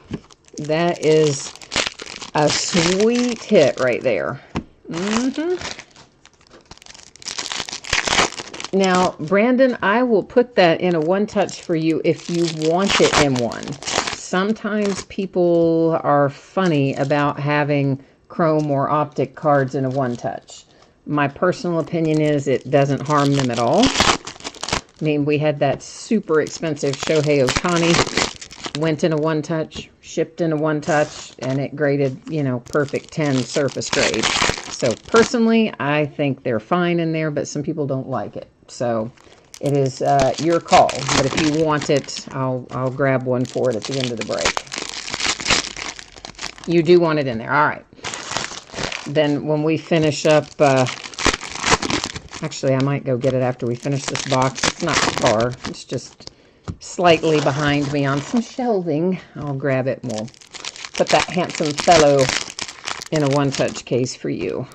That is a sweet hit right there. Now, Brandon, I will put that in a one-touch for you if you want it in one. Sometimes people are funny about having chrome or optic cards in a one-touch. My personal opinion is it doesn't harm them at all. I mean, we had that super expensive Shohei Ohtani. Went in a one-touch, shipped in a one-touch, and it graded, you know, perfect 10 surface grade. So personally, I think they're fine in there, but some people don't like it. So it is your call. But if you want it, I'll grab one for it at the end of the break. You do want it in there. All right. Then when we finish up, actually, I might go get it after we finish this box. It's not far. It's just slightly behind me on some shelving. I'll grab it and we'll put that handsome fellow in a one-touch case for you.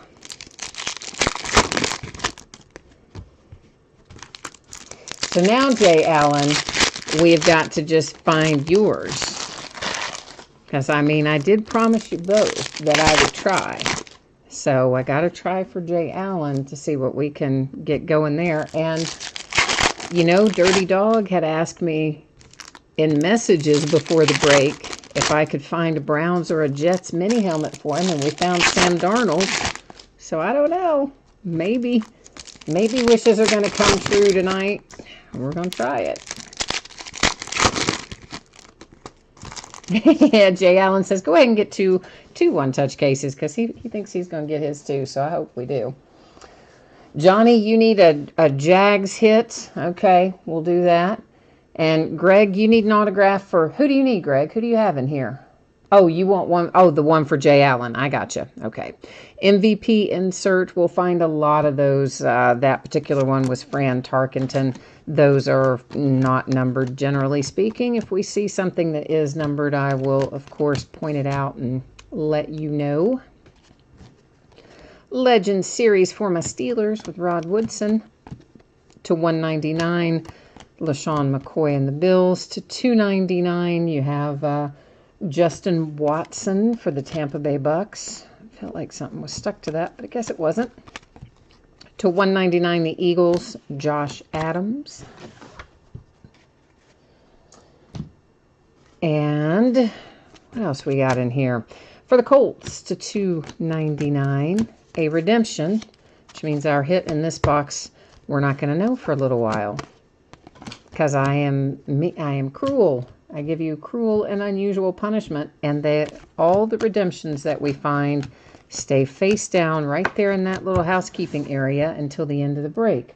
So now, Jay Allen, we've got to just find yours. Because, I mean, I did promise you both that I would try. So I got to try for Jay Allen to see what we can get going there. And, you know, Dirty Dog had asked me in messages before the break if I could find a Browns or a Jets mini helmet for him, and we found Sam Darnold. So I don't know. Maybe wishes are going to come true tonight. We're going to try it. Yeah, Jay Allen says, go ahead and get two one-touch cases, because he thinks he's going to get his too, so I hope we do. Johnny, you need a Jags hit. Okay, we'll do that. And Greg, you need an autograph for, who do you need, Greg? Who do you have in here? Oh, you want one? Oh, the one for Jay Allen. I gotcha. Okay. MVP insert. We'll find a lot of those. That particular one was Fran Tarkenton. Those are not numbered, generally speaking. If we see something that is numbered, I will, of course, point it out and let you know. Legend Series for my Steelers with Rod Woodson to 199. LaShawn McCoy and the Bills to 299. You have Justin Watson for the Tampa Bay Bucks. Felt like something was stuck to that, but I guess it wasn't. To 199, the Eagles, Josh Adams. And what else we got in here? For the Colts to 299, a redemption, which means our hit in this box we're not going to know for a little while. Because I am cruel. I give you cruel and unusual punishment, and all the redemptions that we find stay face down right there in that little housekeeping area until the end of the break.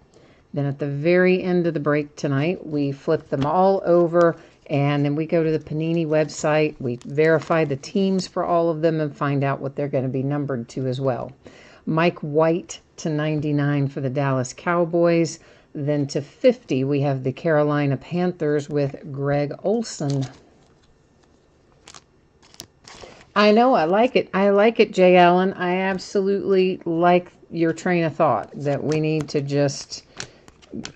Then at the very end of the break tonight, we flip them all over, and then we go to the Panini website. We verify the teams for all of them and find out what they're going to be numbered to as well. Mike White to 99 for the Dallas Cowboys. Then to 50, we have the Carolina Panthers with Greg Olsen. I know, I like it. I like it, Jay Allen. I absolutely like your train of thought that we need to just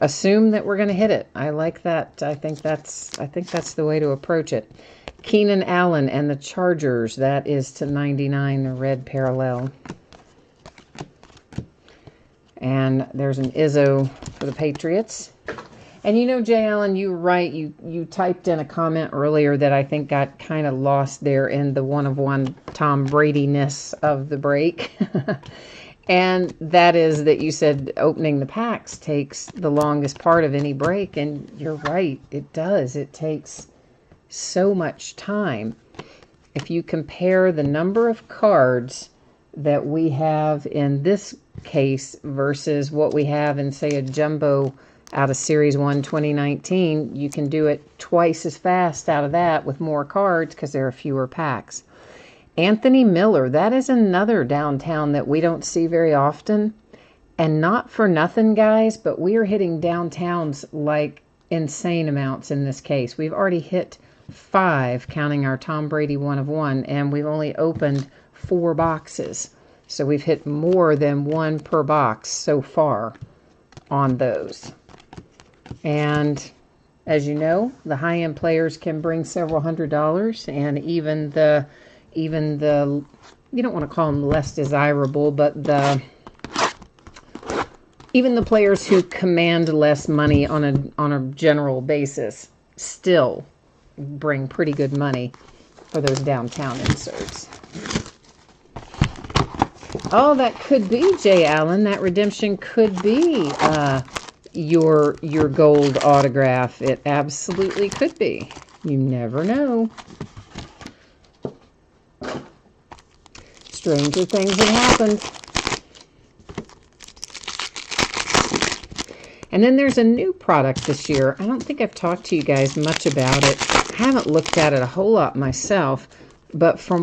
assume that we're going to hit it. I like that. I think that's the way to approach it. Keenan Allen and the Chargers, that is to 99, the red parallel. And there's an Izzo for the Patriots. And you know, Jay Allen, you were right. You typed in a comment earlier that I think got kind of lost there in the one-of-one Tom Brady-ness of the break. And that is that you said opening the packs takes the longest part of any break. And you're right. It does. It takes so much time. If you compare the number of cards that we have in this case versus what we have in, say, a jumbo out of Series 1 2019, you can do it twice as fast out of that with more cards because there are fewer packs. Anthony Miller, that is another downtown that we don't see very often. And not for nothing, guys, but we are hitting downtowns like insane amounts in this case. We've already hit 5, counting our Tom Brady 1-of-1, and we've only opened 4 boxes. So we've hit more than 1 per box so far on those. And as you know, the high-end players can bring several $100s, and even the you don't want to call them less desirable, but even the players who command less money on a general basis still bring pretty good money for those downtown inserts. Oh, that could be, Jay Allen. That redemption could be your gold autograph. It absolutely could be. You never know. Stranger things have happened. And then there's a new product this year. I don't think I've talked to you guys much about it. I haven't looked at it a whole lot myself, but from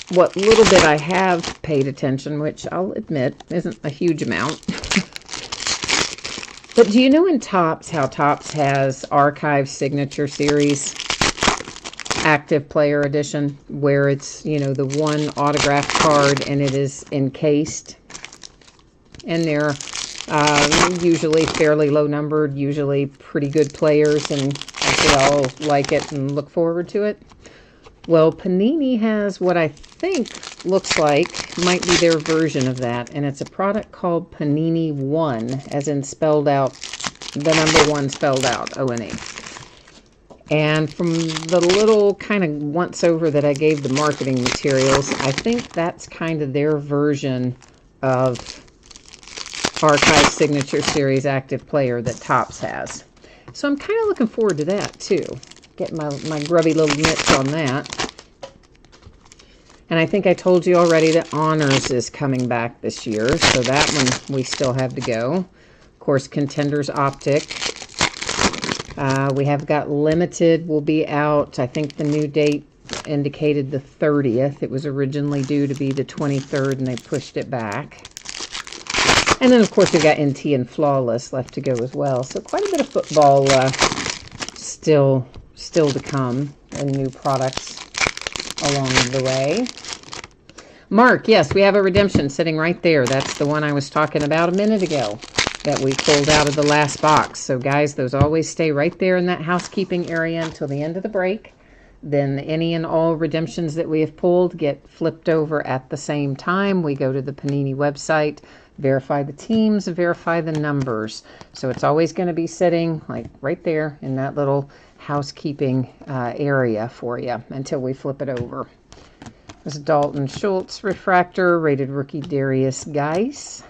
what little bit I have paid attention, which I'll admit isn't a huge amount. But do you know in Topps how Topps has Archive Signature Series Active Player Edition, where it's, you know, the one autographed card and it is encased? And they're usually fairly low numbered, usually pretty good players, and I think I'll like it and look forward to it. Well, Panini has what I think looks like might be their version of that, and it's a product called Panini One, as in spelled out, the number 1 spelled out, O-N-E. And from the little kind of once over that I gave the marketing materials, I think that's kind of their version of Archive Signature Series Active Player that Topps has. So I'm kind of looking forward to that too. Getting my grubby little mitts on that. And I think I told you already that Honors is coming back this year. So that one we still have to go. Of course, Contenders Optic. We have got Limited will be out. I think the new date indicated the 30th. It was originally due to be the 23rd, and they pushed it back. And then, of course, we've got NT and Flawless left to go as well. So quite a bit of football still to come, and new products along the way. Mark, yes, we have a redemption sitting right there. That's the one I was talking about a minute ago that we pulled out of the last box. So guys, those always stay right there in that housekeeping area until the end of the break. Then any and all redemptions that we have pulled get flipped over at the same time. We go to the Panini website, verify the teams, verify the numbers. So it's always going to be sitting like right there in that little housekeeping area for you until we flip it over. There's Dalton Schultz refractor, rated rookie Darius Geis.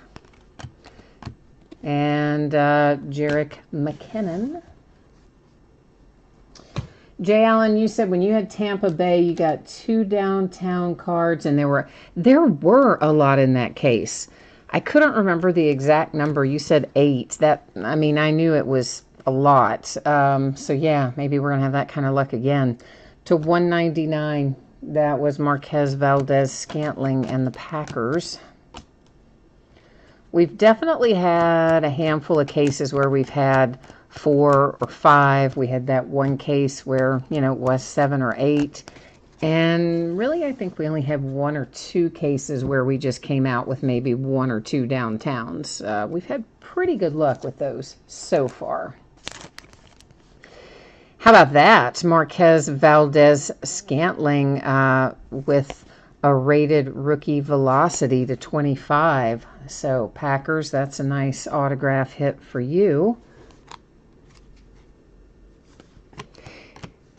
And Jerick McKinnon. Jay Allen, you said when you had Tampa Bay, you got 2 downtown cards, and there were a lot in that case. I couldn't remember the exact number. You said 8. I knew it was a lot. So yeah, maybe we're gonna have that kind of luck again. To 199, that was Marquez Valdez-Scantling and the Packers. We've definitely had a handful of cases where we've had 4 or 5. We had that one case where, it was 7 or 8. And really, I think we only have 1 or 2 cases where we just came out with maybe 1 or 2 downtowns. We've had pretty good luck with those so far. How about that? Marquez Valdez-Scantling with a rated rookie velocity to 25. So Packers, that's a nice autograph hit for you.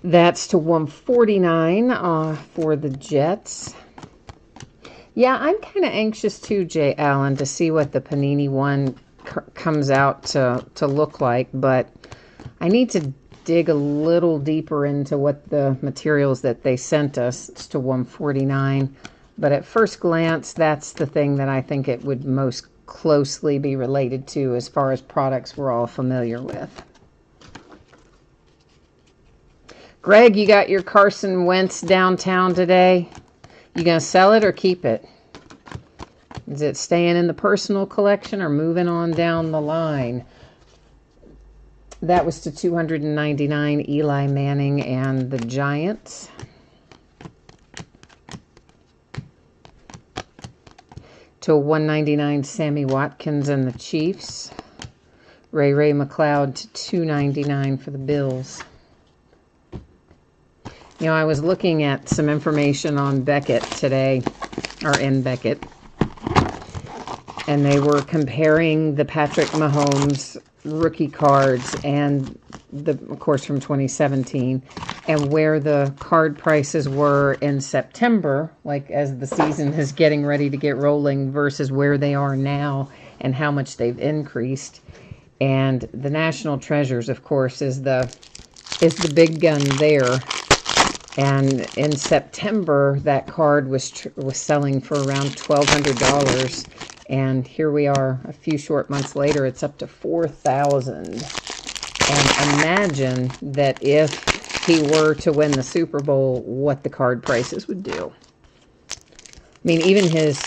That's to 149 for the Jets. Yeah, I'm kind of anxious too, Jay Allen, to see what the Panini one comes out to look like, but I need to dig a little deeper into what the materials that they sent us. It's to 149. But at first glance, that's the thing that I think it would most closely be related to as far as products we're all familiar with. Greg, you got your Carson Wentz downtown today. You going to sell it or keep it? Is it staying in the personal collection or moving on down the line? That was to 299, Eli Manning and the Giants. To 199, Sammy Watkins and the Chiefs. Ray McLeod to 299 for the Bills. I was looking at some information on Beckett today, or in Beckett, and they were comparing the Patrick Mahomes rookie cards and of course from 2017, and where the card prices were in September, like as the season is getting ready to get rolling, versus where they are now and how much they've increased. And the National Treasures, of course, is the big gun there. And in September, that card was selling for around $1,200. And here we are, a few short months later, it's up to $4,000. And imagine that if he were to win the Super Bowl, what the card prices would do. Even his,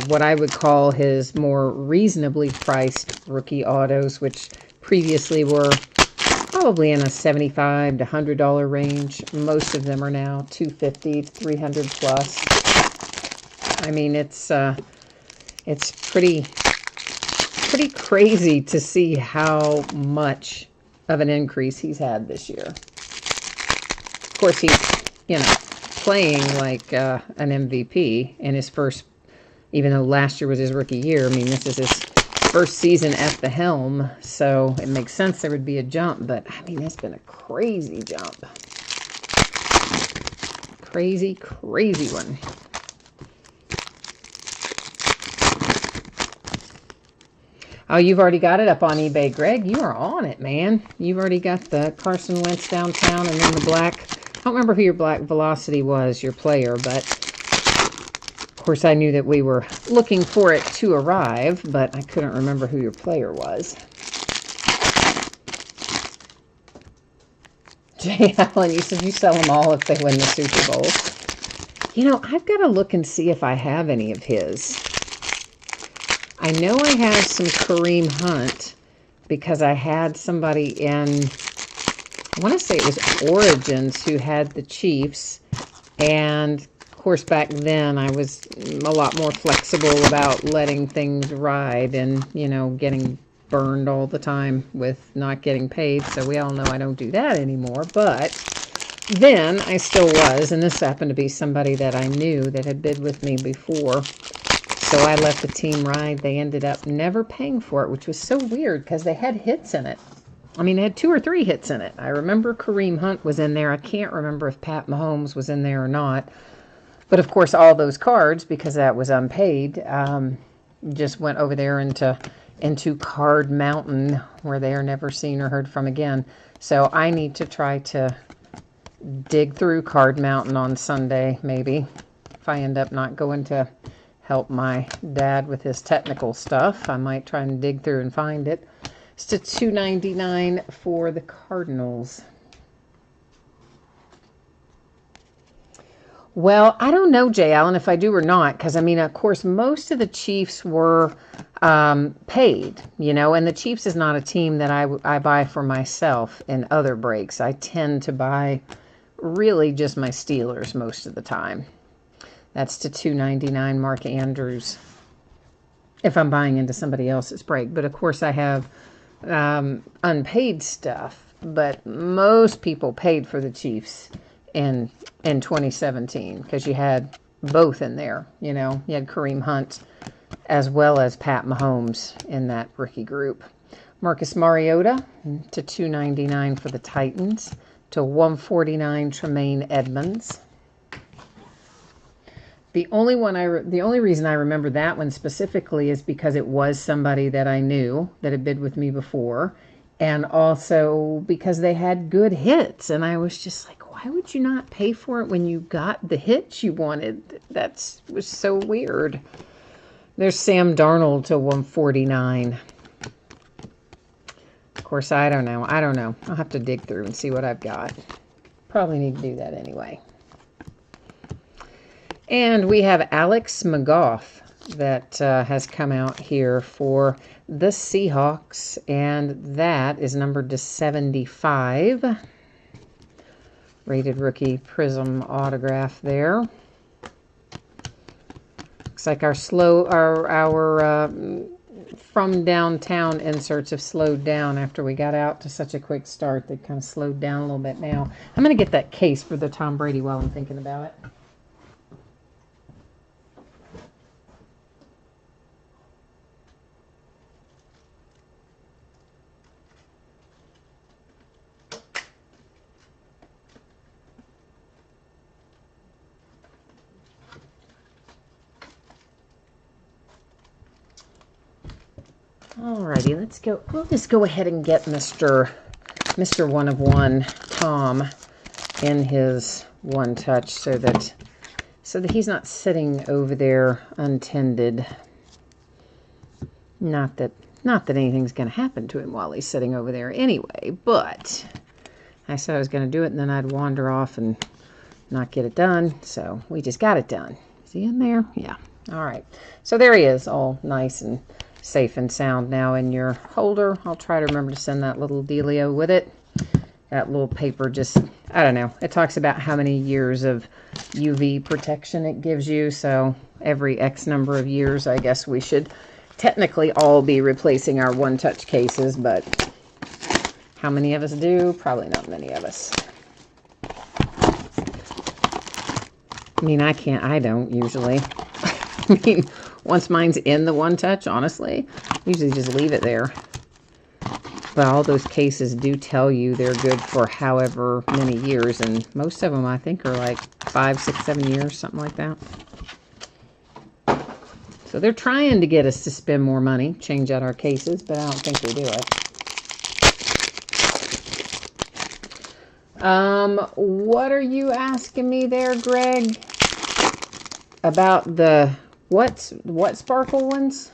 what I would call his more reasonably priced rookie autos, which previously were probably in a $75 to $100 range. Most of them are now $250 to $300 plus. It's pretty crazy to see how much of an increase he's had this year. Of course, he's, playing like an MVP in his first, even though last year was his rookie year. This is his first season at the helm, so it makes sense there would be a jump, but I mean, it's been a crazy jump. Crazy, crazy one. Oh, you've already got it up on eBay, Greg. You are on it, man. You've already got the Carson Wentz downtown and then the black. I don't remember who your black Velocity was, your player, but of course I knew that we were looking for it to arrive, but I couldn't remember who your player was. Jay Allen, you said you sell them all if they win the Super Bowl. You know, I've got to look and see if I have any of his. I know I have some Kareem Hunt because I had somebody in, I want to say it was Origins who had the Chiefs, and of course back then I was a lot more flexible about letting things ride and, you know, getting burned all the time with not getting paid, so we all know I don't do that anymore, but then I still was, and this happened to be somebody that I knew that had bid with me before. So I let the team ride. They ended up never paying for it, which was so weird because they had hits in it. I mean, they had 2 or 3 hits in it. I remember Kareem Hunt was in there. I can't remember if Pat Mahomes was in there or not. But, of course, all those cards, because that was unpaid, just went over there into Card Mountain, where they are never seen or heard from again. So I need to try to dig through Card Mountain on Sunday, maybe, if I end up not going to help my dad with his technical stuff. I might try and dig through and find it. It's to $2.99 for the Cardinals. Well, I don't know, Jay Allen, if I do or not, because, I mean, of course, most of the Chiefs were paid, you know, and the Chiefs is not a team that I buy for myself in other breaks. I tend to buy really just my Steelers most of the time. That's to $2.99, Mark Andrews, if I'm buying into somebody else's break. But, of course, I have unpaid stuff. But most people paid for the Chiefs in 2017 because you had both in there. You know, you had Kareem Hunt as well as Pat Mahomes in that rookie group. Marcus Mariota to $2.99 for the Titans, to $1.49 Tremaine Edmonds. The only reason I remember that one specifically is because it was somebody that I knew that had bid with me before, and also because they had good hits, and I was just like, why would you not pay for it when you got the hits you wanted? That was so weird. There's Sam Darnold to $1.49. Of course, I don't know. I'll have to dig through and see what I've got. Probably need to do that anyway. And we have Alex McGough that has come out here for the Seahawks, and that is numbered to 75. Rated rookie Prism autograph there. Looks like our from downtown inserts have slowed down after we got out to such a quick start. They've kind of slowed down a little bit now. I'm going to get that case for the Tom Brady while I'm thinking about it. Alrighty, let's go. We'll just go ahead and get Mr. One of One Tom in his one touch so that he's not sitting over there untended. Not that anything's going to happen to him while he's sitting over there anyway, but I said I was going to do it and then I'd wander off and not get it done, so we just got it done. Is he in there? Yeah. All right. So there he is, all nice and safe and sound now in your holder. I'll try to remember to send that little dealio with it. That little paper just, I don't know, it talks about how many years of UV protection it gives you, so every X number of years, I guess we should technically all be replacing our one-touch cases, but how many of us do? Probably not many of us. I mean, I don't usually. I mean, once mine's in the One Touch, honestly, usually just leave it there. But all those cases do tell you they're good for however many years, and most of them I think are like 5, 6, 7 years, something like that. So they're trying to get us to spend more money, change out our cases, but I don't think they do it. What are you asking me there, Greg? About the what sparkle ones?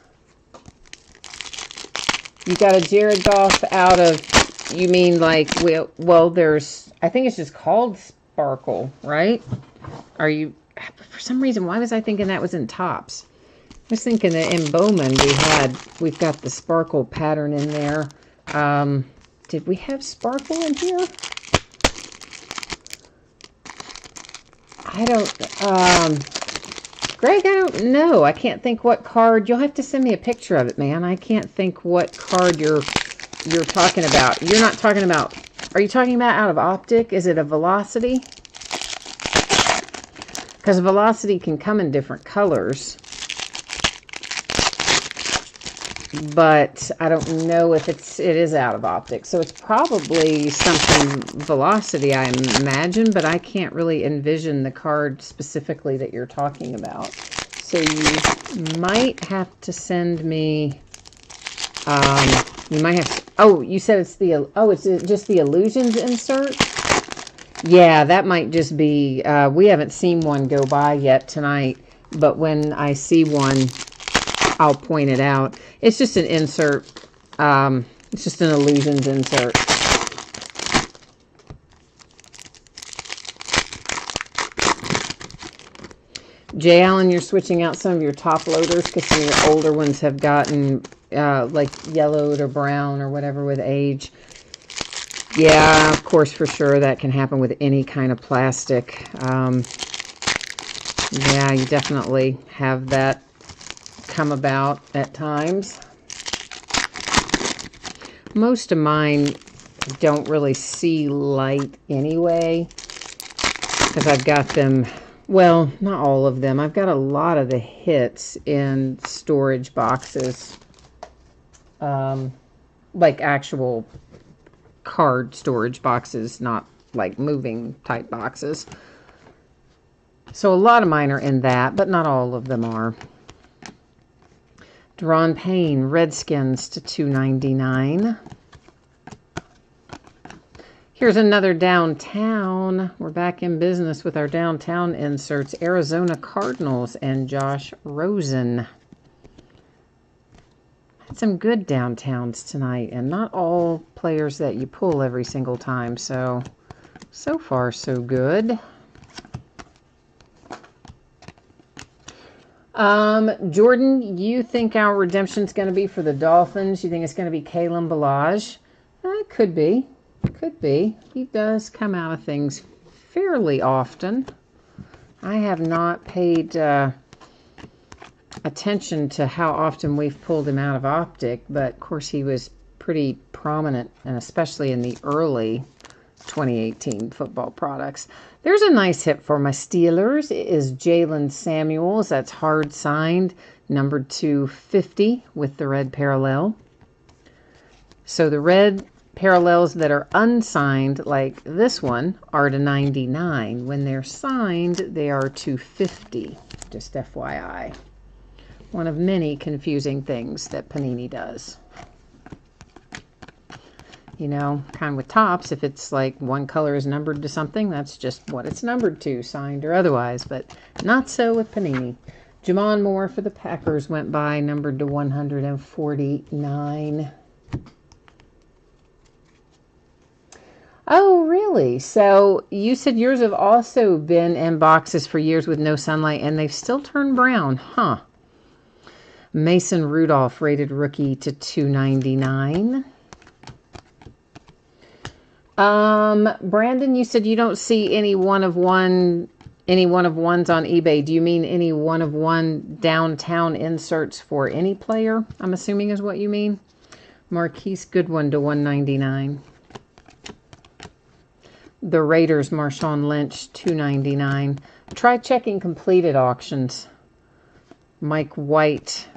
You got a Jared Goff out of, you mean like, well, there's, I think it's just called Sparkle, right? Are you, for some reason, why was I thinking that was in Tops? I was thinking that in Bowman we've got the Sparkle pattern in there. Did we have Sparkle in here? I don't, Greg, I don't know. I can't think what card. You'll have to send me a picture of it, man. I can't think what card you're talking about. You're not talking about... Are you talking about out of Optic? Is it a Velocity? Because Velocity can come in different colors. But I don't know if it is out of Optic. So it's probably something Velocity, I imagine, but I can't really envision the card specifically that you're talking about. So you might have to send me, you might have to, oh, you said it's the, oh, it's just the Illusions insert? Yeah, that might just be, we haven't seen one go by yet tonight, but when I see one, I'll point it out. It's just an insert. It's just an Illusions insert. Jay Allen, you're switching out some of your top loaders because some of your older ones have gotten like yellowed or brown or whatever with age. Yeah, of course, for sure. That can happen with any kind of plastic. Yeah, you definitely have that come about at times. Most of mine don't really see light anyway because I've got them, well, not all of them. I've got a lot of the hits in storage boxes, like actual card storage boxes, not like moving type boxes. So a lot of mine are in that, but not all of them are. Deron Payne, Redskins to $2.99. Here's another downtown. We're back in business with our downtown inserts. Arizona Cardinals and Josh Rosen. Had some good downtowns tonight, and not all players that you pull every single time. So far, so good. Jordan, you think our redemption's going to be for the Dolphins? You think it's going to be Kalen Ballage? It could be. Could be. He does come out of things fairly often. I have not paid attention to how often we've pulled him out of Optic, but of course he was pretty prominent, and especially in the early 2018 football products. There's a nice hit for my Steelers. It is Jalen Samuels. That's hard signed, numbered to 50 with the red parallel. So the red parallels that are unsigned, like this one, are to 99. When they're signed, they are to 50. Just FYI. One of many confusing things that Panini does. You know, kind of with tops, if it's like one color is numbered to something, that's just what it's numbered to, signed or otherwise, but not so with Panini. Jamon Moore for the Packers went by, numbered to 149. Oh, really? So you said yours have also been in boxes for years with no sunlight, and they've still turned brown, huh? Mason Rudolph, rated rookie to $2.99. Brandon, you said you don't see any one of ones on eBay. Do you mean any one of one downtown inserts for any player? I'm assuming is what you mean. Marquise Goodwin to $1.99. The Raiders, Marshawn Lynch, $2.99. Try checking completed auctions. Mike White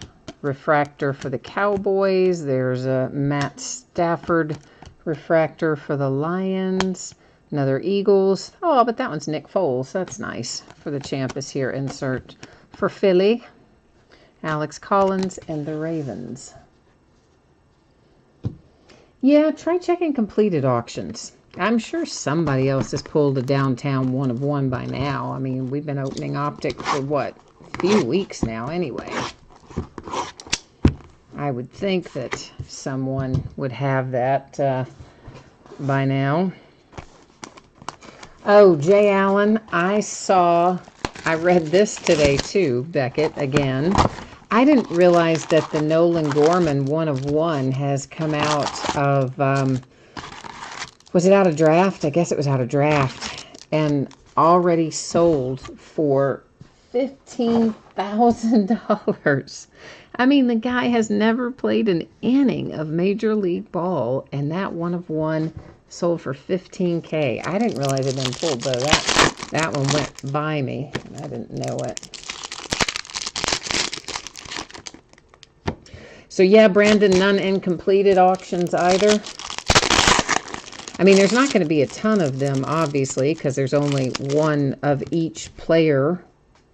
refractor for the Cowboys. There's a Matt Stafford refractor for the Lions. Another Eagles. Oh, but that one's Nick Foles. That's nice for the champ is here insert for Philly. Alex Collins and the Ravens. Yeah, try checking completed auctions. I'm sure somebody else has pulled a downtown 1 of 1 by now. I mean, we've been opening Optic for what? A few weeks now anyway. I would think that someone would have that by now. Oh, Jay Allen, I read this today too, Beckett, again. I didn't realize that the Nolan Gorman 1 of 1 has come out of, was it out of draft? I guess it was out of draft. And already sold for $15,000. I mean, the guy has never played an inning of Major League Ball, and that 1 of 1 sold for $15K. I didn't realize it had been pulled, though. That one went by me, and I didn't know it. So, yeah, Brandon, none in completed auctions either. I mean, there's not going to be a ton of them, obviously, because there's only 1 of each player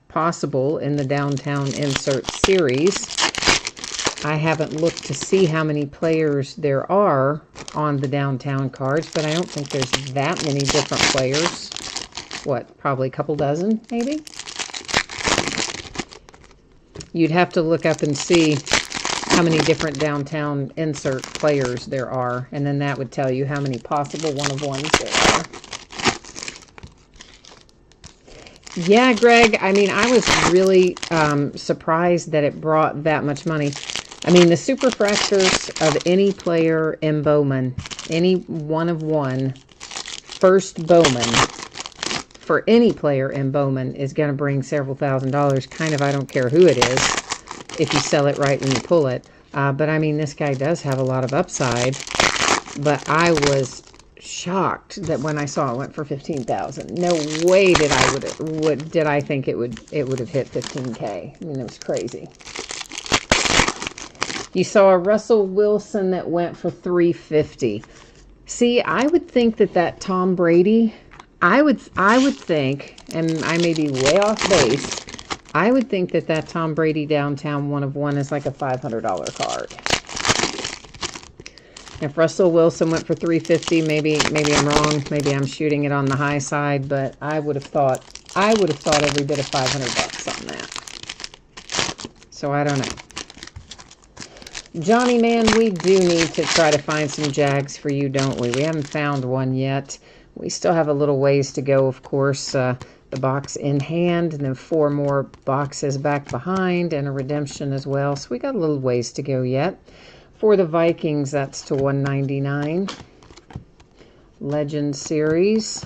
possible in the Downtown Insert series. I haven't looked to see how many players there are on the Downtown cards, but I don't think there's that many different players. What, probably a couple dozen, maybe? You'd have to look up and see how many different Downtown Insert players there are, and then that would tell you how many possible 1 of 1s there are. Yeah, Greg, I mean, I was really surprised that it brought that much money. I mean, the superfractors of any player in Bowman, any 1 of 1, first Bowman, for any player in Bowman is going to bring several $1,000s. Kind of, I don't care who it is, if you sell it right when you pull it. But, I mean, this guy does have a lot of upside. But I was shocked that when I saw it went for $15,000. No way did I think it would have hit $15K. I mean, it was crazy. You saw a Russell Wilson that went for $350. See, I would think that Tom Brady, I would think, and I may be way off base, I would think that Tom Brady Downtown 1 of 1 is like a $500 card. If Russell Wilson went for $350, maybe I'm wrong. Maybe I'm shooting it on the high side, but I would have thought every bit of $500 on that. So I don't know. Johnny, man, we do need to try to find some Jags for you, don't we? We haven't found one yet. We still have a little ways to go, of course. The box in hand, and then 4 more boxes back behind, and a redemption as well. So we got a little ways to go yet. For the Vikings, that's to $199. Legend Series.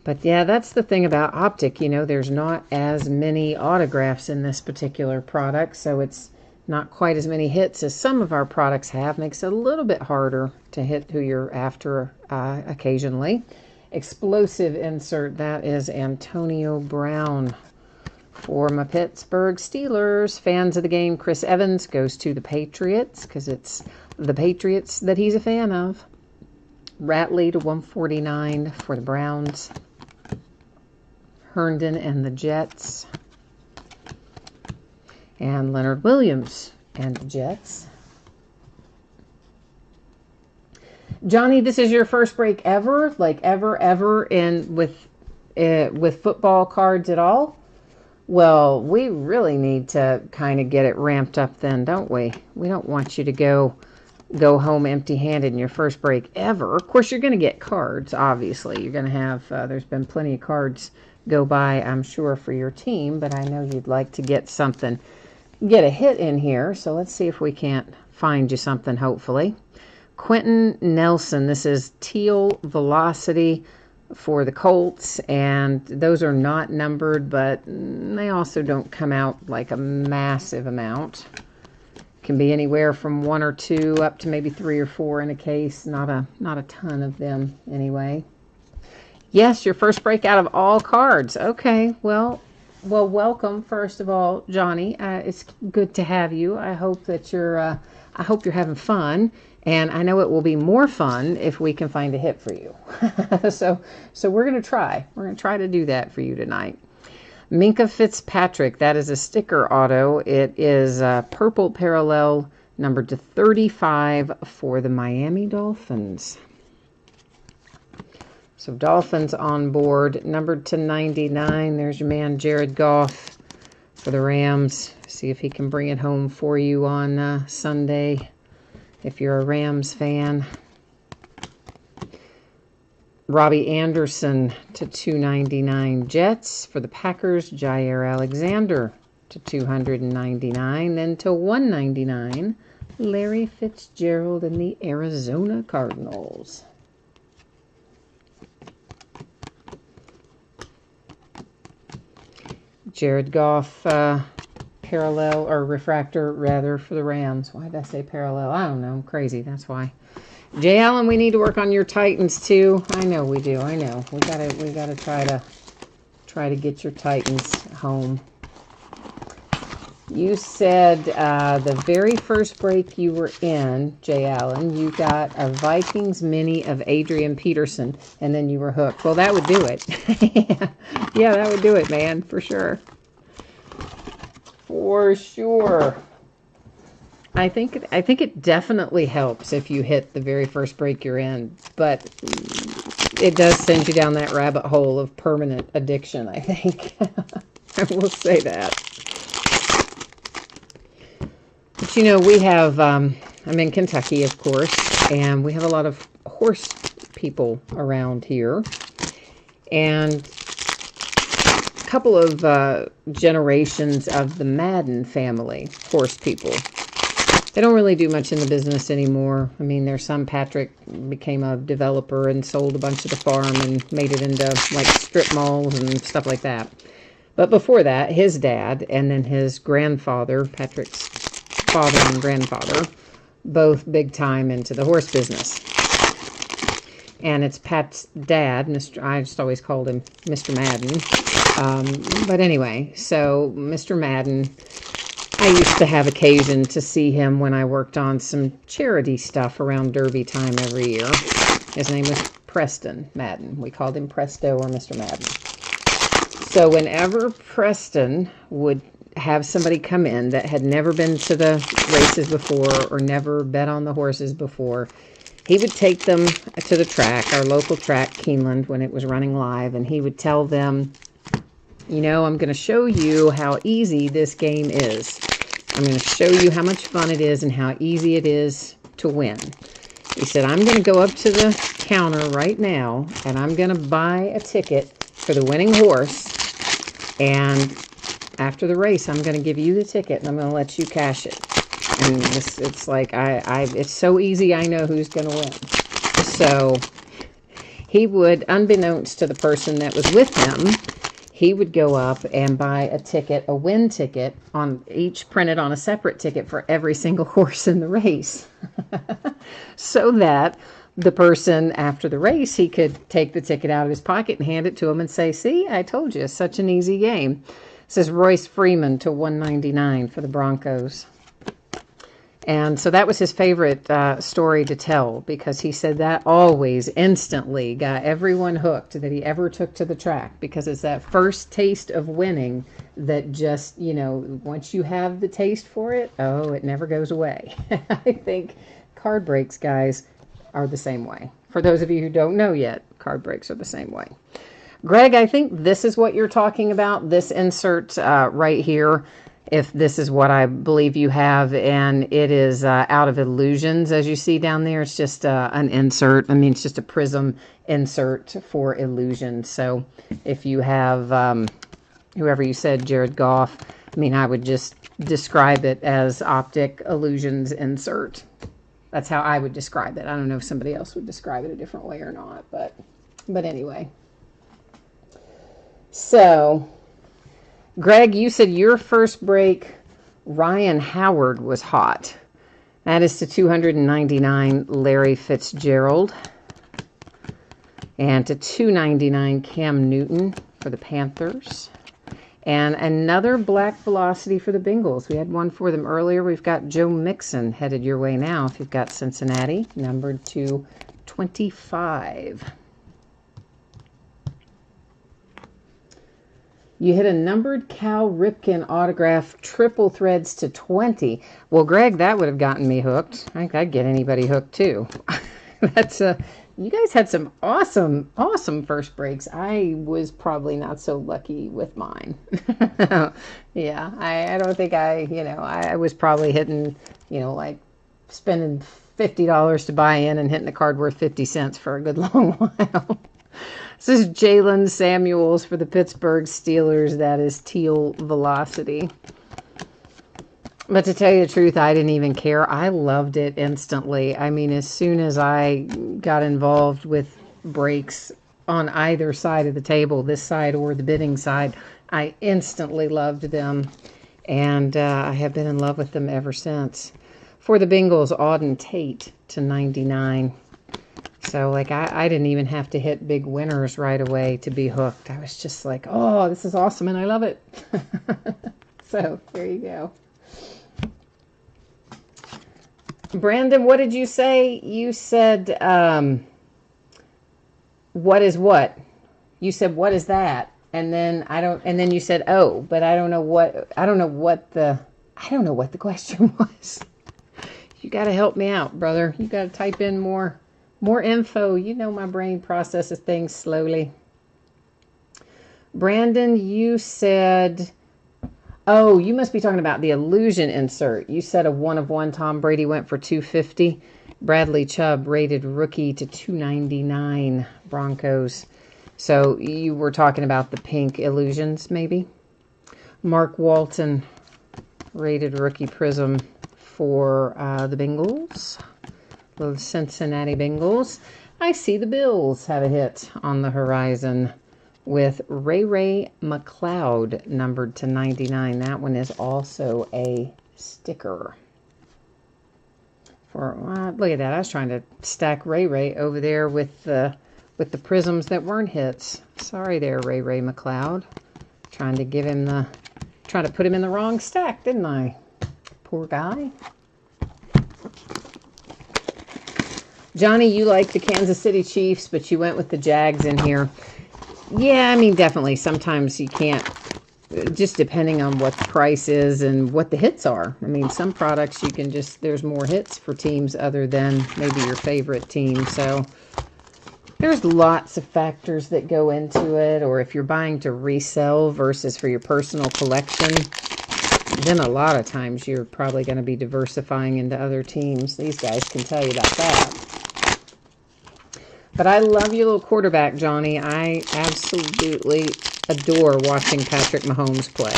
But yeah, that's the thing about Optic. You know, there's not as many autographs in this particular product, so it's not quite as many hits as some of our products have. Makes it a little bit harder to hit who you're after occasionally. Explosive insert, that is Antonio Brown for my Pittsburgh Steelers. Fans of the game, Chris Evans goes to the Patriots because it's the Patriots that he's a fan of. Ratley to $149 for the Browns. Herndon and the Jets. And Leonard Williams and the Jets. Johnny, this is your first break ever? Like ever in with football cards at all? Well, we really need to kind of get it ramped up then, don't we? We don't want you to go home empty-handed in your first break ever. Of course, you're going to get cards, obviously. You're going to have, there's been plenty of cards go by, I'm sure, for your team, but I know you'd like to get something, get a hit in here, so let's see if we can't find you something, hopefully. Quentin Nelson, this is teal velocity for the Colts, and those are not numbered, but they also don't come out like a massive amount. Can be anywhere from 1 or 2 up to maybe 3 or 4 in a case. Not a ton of them anyway. Yes, your first break out of all cards. Okay, well, welcome first of all, Johnny. It's good to have you. I hope that I hope you're having fun, and I know it will be more fun if we can find a hit for you. so we're gonna try. We're gonna try to do that for you tonight. Minka Fitzpatrick. That is a sticker auto. It is purple parallel, numbered to 35 for the Miami Dolphins. So Dolphins on board, numbered to 99. There's your man Jared Goff for the Rams. See if he can bring it home for you on Sunday if you're a Rams fan. Robbie Anderson to 299. Jets for the Packers. Jair Alexander to 299. Then to 199, Larry Fitzgerald and the Arizona Cardinals. Jared Goff, parallel, or refractor, rather, for the Rams. Why did I say parallel? I don't know. I'm crazy. That's why. Jay Allen, we need to work on your Titans, too. I know we do. I know. We gotta try to get your Titans home. You said the very first break you were in, Jay Allen, you got a Vikings mini of Adrian Peterson, and then you were hooked. Well, that would do it. Yeah, that would do it, man, for sure. For sure. I think it definitely helps if you hit the very first break you're in, but it does send you down that rabbit hole of permanent addiction, I think. I will say that. But, you know, we have, I'm in Kentucky, of course, and we have a lot of horse people around here. And a couple of generations of the Madden family, horse people. They don't really do much in the business anymore. I mean, there's some, Patrick became a developer and sold a bunch of the farm and made it into, like, strip malls and stuff like that. But before that, his dad and then his grandfather, Patrick's father and grandfather, both big time into the horse business. And it's Pat's dad, I just always called him Mr. Madden. But anyway, so Mr. Madden, I used to have occasion to see him when I worked on some charity stuff around Derby time every year. His name was Preston Madden. We called him Presto or Mr. Madden. So whenever Preston would have somebody come in that had never been to the races before or never bet on the horses before, he would take them to the track, our local track, Keeneland, when it was running live, and he would tell them, you know, I'm going to show you how easy this game is. I'm going to show you how much fun it is and how easy it is to win. He said, I'm going to go up to the counter right now, and I'm going to buy a ticket for the winning horse, and after the race, I'm going to give you the ticket, and I'm going to let you cash it. And it's like, it's so easy, I know who's going to win. So he would, unbeknownst to the person that was with him, he would go up and buy a ticket, a win ticket, on each printed on a separate ticket for every single horse in the race. So that the person after the race, he could take the ticket out of his pocket and hand it to him and say, see, I told you, it's such an easy game. This is Royce Freeman to 199 for the Broncos. And so that was his favorite story to tell, because he said that always instantly got everyone hooked that he ever took to the track, because it's that first taste of winning that just, you know, once you have the taste for it, oh, it never goes away. I think card breaks, guys, are the same way. For those of you who don't know yet, card breaks are the same way. Greg, I think this is what you're talking about, this insert right here. If this is what I believe you have, and it is out of Illusions, as you see down there. It's just an insert. I mean, it's just a prism insert for Illusions. So if you have, whoever you said, Jared Goff, I mean, I would just describe it as optic Illusions insert. That's how I would describe it. I don't know if somebody else would describe it a different way or not, but anyway. So Greg, you said your first break, Ryan Howard was hot. That is to 299, Larry Fitzgerald. And to $2.99, Cam Newton for the Panthers. And another black velocity for the Bengals. We had one for them earlier. We've got Joe Mixon headed your way now if you've got Cincinnati, numbered to 25. You hit a numbered Cal Ripken autograph, triple threads to 20. Well, Greg, that would have gotten me hooked. I think I'd get anybody hooked too. That's you guys had some awesome first breaks. I was probably not so lucky with mine. Yeah, I don't think I was probably hitting, like spending $50 to buy in and hitting a card worth 50 cents for a good long while. This is Jalen Samuels for the Pittsburgh Steelers. That is teal velocity. But to tell you the truth, I didn't even care. I loved it instantly. I mean, as soon as I got involved with breaks on either side of the table, this side or the bidding side, I instantly loved them. And I have been in love with them ever since. For the Bengals, Auden Tate to 99. So, I didn't even have to hit big winners right away to be hooked. I was just like, oh, this is awesome, and I love it. So, there you go. Brandon, what did you say? You said, what is what? You said, what is that? And then you said, oh, but I don't know what the question was. You got to help me out, brother. You got to type in more info. My brain processes things slowly. Brandon, you said, oh, you must be talking about the illusion insert. You said a 1 of 1 Tom Brady went for $250. Bradley Chubb rated rookie to $299 Broncos. So you were talking about the pink illusions, maybe? Mark Walton rated rookie prism for the Bengals. The Cincinnati Bengals. I see the Bills have a hit on the horizon with Ray McLeod numbered to 99. That one is also a sticker. Look at that. I was trying to stack Ray over there with the prisms that weren't hits. Sorry there, Ray McLeod. Trying to put him in the wrong stack, didn't I? Poor guy. Johnny, you like the Kansas City Chiefs, but you went with the Jags in here. Yeah, I mean, definitely. Sometimes you can't, just depending on what the price is and what the hits are. I mean, some products you can there's more hits for teams other than maybe your favorite team. So there's lots of factors that go into it. Or if you're buying to resell versus for your personal collection, then a lot of times you're probably going to be diversifying into other teams. These guys can tell you about that. But I love your little quarterback, Johnny. I absolutely adore watching Patrick Mahomes play.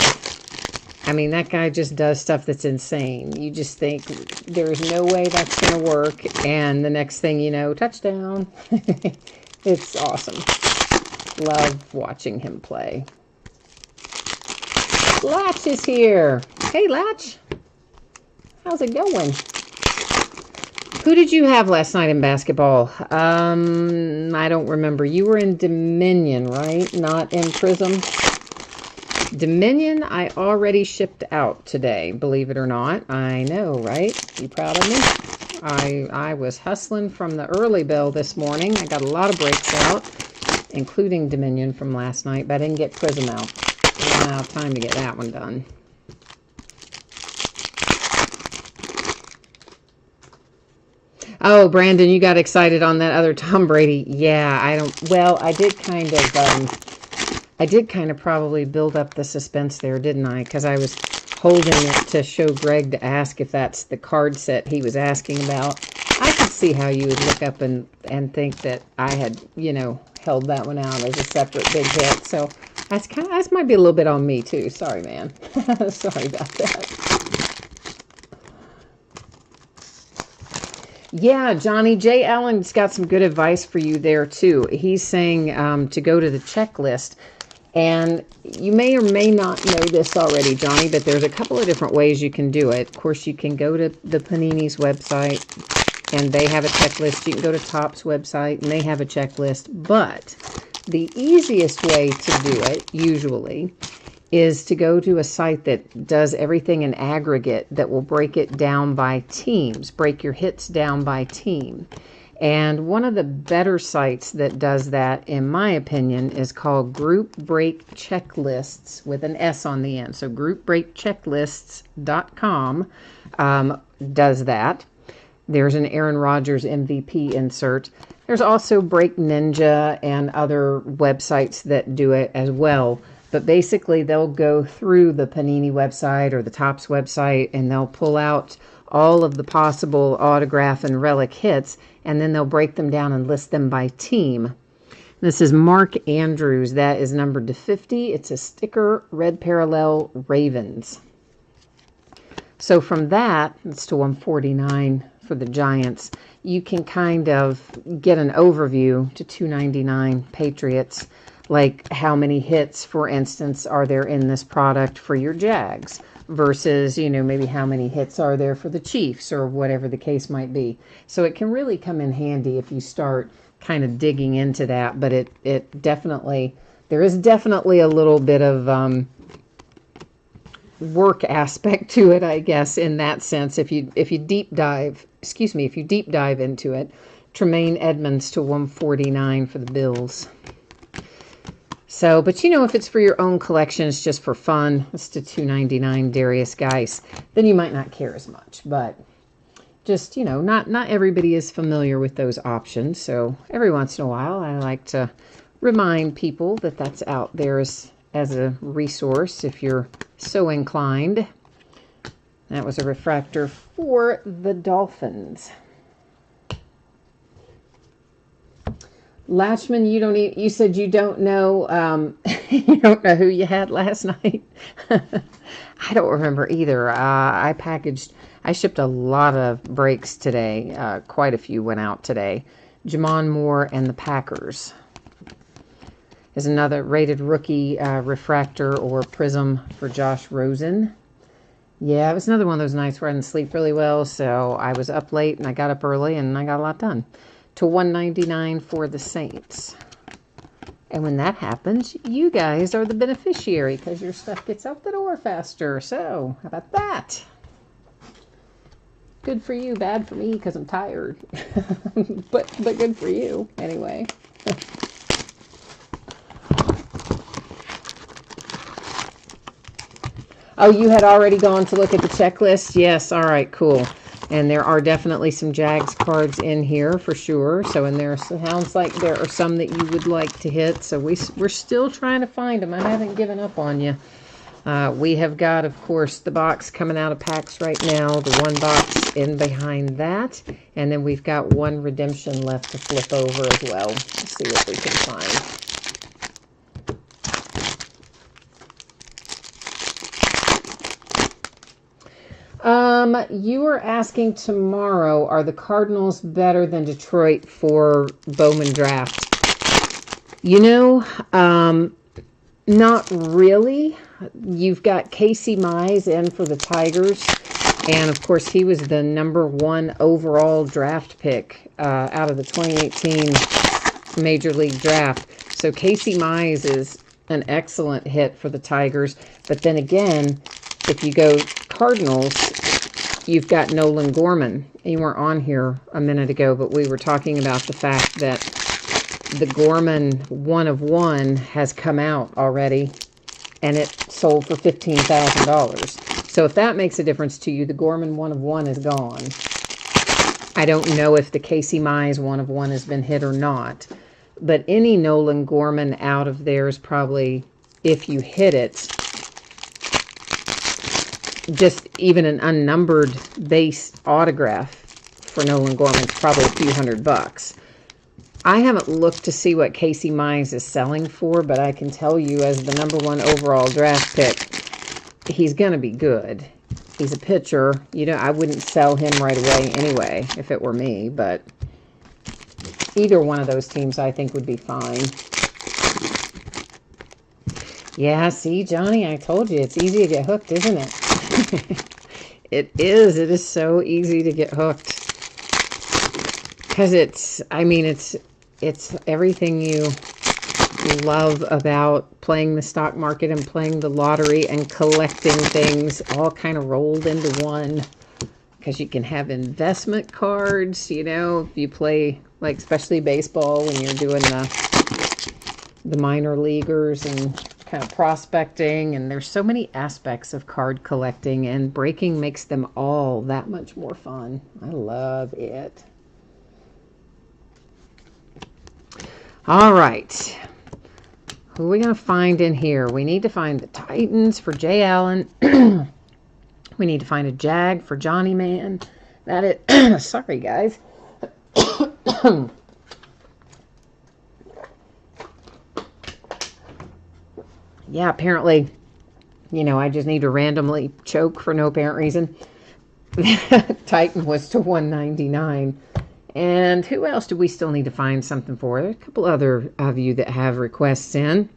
I mean, that guy just does stuff that's insane. You just think there's no way that's going to work. And the next thing you know, touchdown. It's awesome. Love watching him play. Latch is here. Hey, Latch. How's it going? Who did you have last night in basketball? I don't remember. You were in Dominion, right? Not in Prism. Dominion, I already shipped out today, believe it or not. I know, right? You proud of me? I was hustling from the early bell this morning. I got a lot of breaks out, including Dominion from last night, but I didn't get Prism out. I didn't have time to get that one done. Oh, Brandon, you got excited on that other Tom Brady. Yeah, I did kind of probably build up the suspense there, didn't I? Because I was holding it to show Greg to ask if that's the card set he was asking about. I could see how you would look up and think that I had, held that one out as a separate big hit. So that might be a little bit on me too. Sorry, man. Sorry about that. Yeah, Johnny, Jay Allen's got some good advice for you there, too. He's saying to go to the checklist. And you may or may not know this already, Johnny, but there's a couple of different ways you can do it. Of course, you can go to the Panini's website and they have a checklist. You can go to Topps website, and they have a checklist. But the easiest way to do it, usually, is to go to a site that does everything in aggregate, that will break it down by teams, break your hits down by team. And one of the better sites that does that, in my opinion, is called Group Break Checklists with an S on the end. So groupbreakchecklists.com does that. There's an Aaron Rodgers MVP insert. There's also Break Ninja and other websites that do it as well. But basically, they'll go through the Panini website or the Topps website, and they'll pull out all of the possible autograph and relic hits, and then they'll break them down and list them by team. This is Mark Andrews. That is numbered to 50. It's a sticker, red parallel, Ravens. So from that, it's to 149 for the Giants. You can kind of get an overview to 299 Patriots, like how many hits, for instance, are there in this product for your Jags versus, maybe how many hits are there for the Chiefs or whatever the case might be. So it can really come in handy if you start kind of digging into that, but it definitely, there is definitely a little bit of work aspect to it, I guess, in that sense. If you deep dive into it. Tremaine Edmonds to 149 for the Bills. So, but if it's for your own collection, it's just for fun, it's to 299 Darius Geis, then you might not care as much. But just, not everybody is familiar with those options. So every once in a while, I like to remind people that that's out there as a resource if you're so inclined. That was a refractor for the Dolphins. Lashman, you said you don't know, you don't know who you had last night. I don't remember either. I shipped a lot of breaks today. Quite a few went out today. Jamon Moore and the Packers is another rated rookie refractor or prism for Josh Rosen. Yeah, it was another one of those nights where I didn't sleep really well, so I was up late and I got up early and I got a lot done. To 199 for the Saints. And when that happens, you guys are the beneficiary because your stuff gets out the door faster. So, how about that? Good for you, bad for me because I'm tired. but good for you anyway. Oh, you had already gone to look at the checklist? Yes, all right, cool. And there are definitely some Jags cards in here for sure. So, and there sounds like there are some that you would like to hit. So we're still trying to find them. I haven't given up on you. We have got, of course, the box coming out of packs right now. The one box in behind that. And then we've got one redemption left to flip over as well. Let's see what we can find. You were asking tomorrow, are the Cardinals better than Detroit for Bowman draft? Not really. You've got Casey Mize in for the Tigers. And, of course, he was the #1 overall draft pick out of the 2018 Major League Draft. So Casey Mize is an excellent hit for the Tigers. But then again, if you go Cardinals, you've got Nolan Gorman. You weren't on here a minute ago, but we were talking about the fact that the Gorman 1/1 has come out already, and it sold for $15,000. So if that makes a difference to you, the Gorman 1/1 is gone. I don't know if the Casey Mize 1/1 has been hit or not, but any Nolan Gorman out of there is probably, if you hit it, just even an unnumbered base autograph for Nolan Gorman is probably a few $100. I haven't looked to see what Casey Mize is selling for, but I can tell you as the #1 overall draft pick, he's going to be good. He's a pitcher. I wouldn't sell him right away anyway if it were me, but either one of those teams I think would be fine. Yeah, see, Johnny, I told you, it's easy to get hooked, isn't it? It is so easy to get hooked. because it's, I mean, it's everything you love about playing the stock market and playing the lottery and collecting things all kind of rolled into one. Because you can have investment cards, you know, if you play, like, especially baseball when you're doing the minor leaguers and kind of prospecting. And there's so many aspects of card collecting, and breaking makes them all that much more fun. I love it. All right. Who are we going to find in here? We need to find the Titans for Jay Allen. We need to find a Jag for Johnny Man. That is, sorry guys. Yeah, apparently, you know, I just need to randomly choke for no apparent reason. Titan was to 199. And who else do we still need to find something for? There's a couple other of you that have requests in.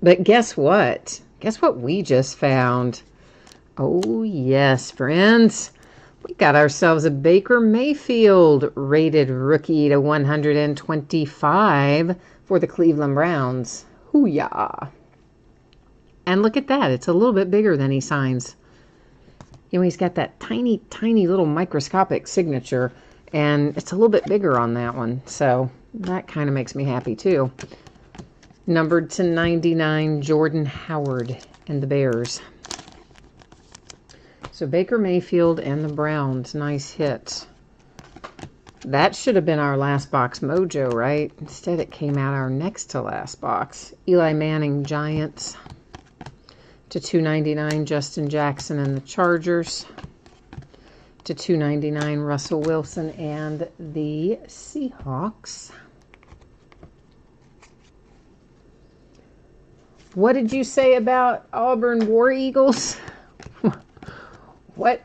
But guess what? Guess what we just found? Oh, yes, friends. We got ourselves a Baker Mayfield rated rookie to 125 for the Cleveland Browns. Hoo-yah. And look at that. It's a little bit bigger than he signs. You know, he's got that tiny, tiny little microscopic signature, and it's a little bit bigger on that one. So that kind of makes me happy, too. Numbered to 99, Jordan Howard and the Bears. So Baker Mayfield and the Browns, nice hit. That should have been our last box mojo, right? Instead it came out our next to last box. Eli Manning, Giants. To 299, Justin Jackson and the Chargers. To 299, Russell Wilson and the Seahawks. What did you say about Auburn War Eagles?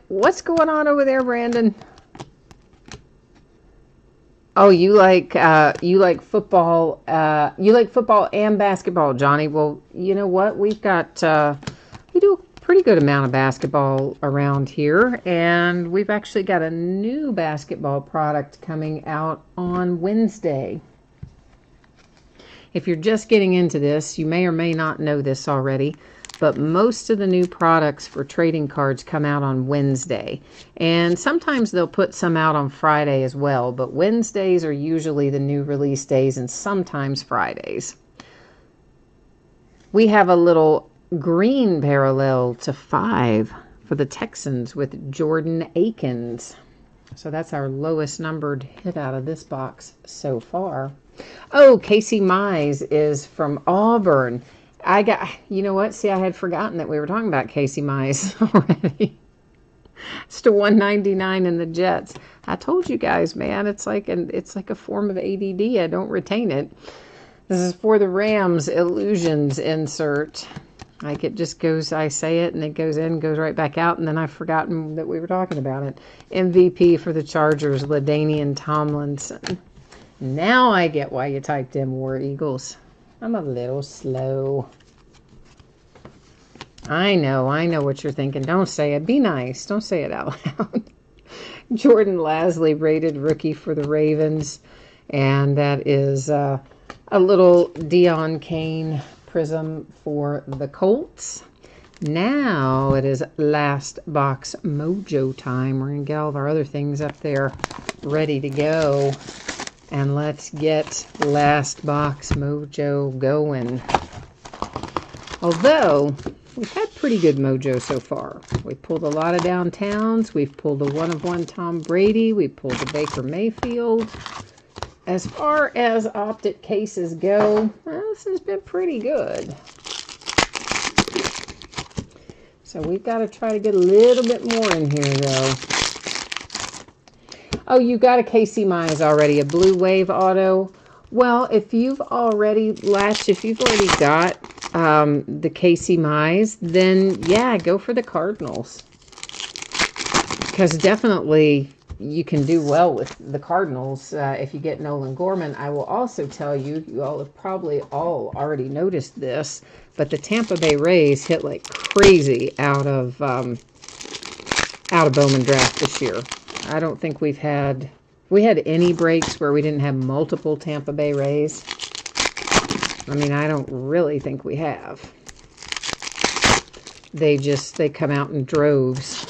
What's going on over there, Brandon? Oh, you like football. You like football and basketball, Johnny. Well, you know what? We've got we do a pretty good amount of basketball around here, and we've actually got a new basketball product coming out on Wednesday. If you're just getting into this, you may or may not know this already, but most of the new products for trading cards come out on Wednesday. And sometimes they'll put some out on Friday as well, but Wednesdays are usually the new release days, and sometimes Fridays. We have a little green parallel to 5 for the Texans with Jordan Akins. So that's our lowest numbered hit out of this box so far. Oh, Casey Mize is from Auburn. You know what? See, I had forgotten that we were talking about Casey Mize already. It's to 199 in the Jets. I told you guys, man, it's like a form of ADD. I don't retain it. This is for the Rams Illusions insert. Like it just goes, I say it, and it goes in, goes right back out, and then I've forgotten that we were talking about it. MVP for the Chargers, LaDainian Tomlinson. Now I get why you typed in War Eagles. I'm a little slow. I know what you're thinking. Don't say it. Be nice. Don't say it out loud. Jordan Lasley, rated rookie for the Ravens. And that is a little Dion Kane prism for the Colts. Now it is last box mojo time. We're going to get all of our other things up there ready to go. And let's get last box mojo going. Although, we've had pretty good mojo so far. We pulled a lot of downtowns. We've pulled a 1-of-1 Tom Brady. We pulled a Baker Mayfield. As far as optic cases go, well, this has been pretty good. So we've got to try to get a little bit more in here, though. Oh, you got a Casey Mize already, a Blue Wave auto. Well, if you've already got the Casey Mize, then yeah, go for the Cardinals. Because definitely you can do well with the Cardinals if you get Nolan Gorman. I will also tell you, you all have probably all already noticed this, but the Tampa Bay Rays hit like crazy out of Bowman draft this year. I don't think we've had we had any breaks where we didn't have multiple Tampa Bay Rays. I mean, I don't really think we have. They come out in droves.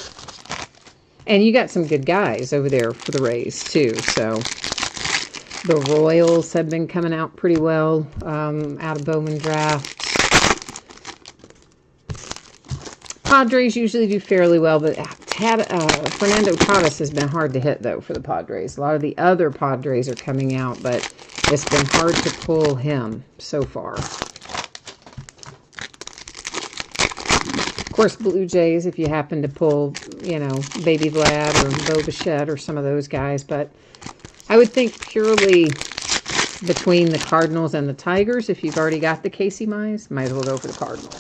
And you got some good guys over there for the Rays, too. So, the Royals have been coming out pretty well out of Bowman drafts. Padres usually do fairly well, but Fernando Tatis has been hard to hit, though, for the Padres. A lot of the other Padres are coming out, but it's been hard to pull him so far. Of course, Blue Jays, if you happen to pull, you know, Baby Vlad or Bo Bichette or some of those guys. But I would think purely between the Cardinals and the Tigers, if you've already got the Casey Mize, might as well go for the Cardinals.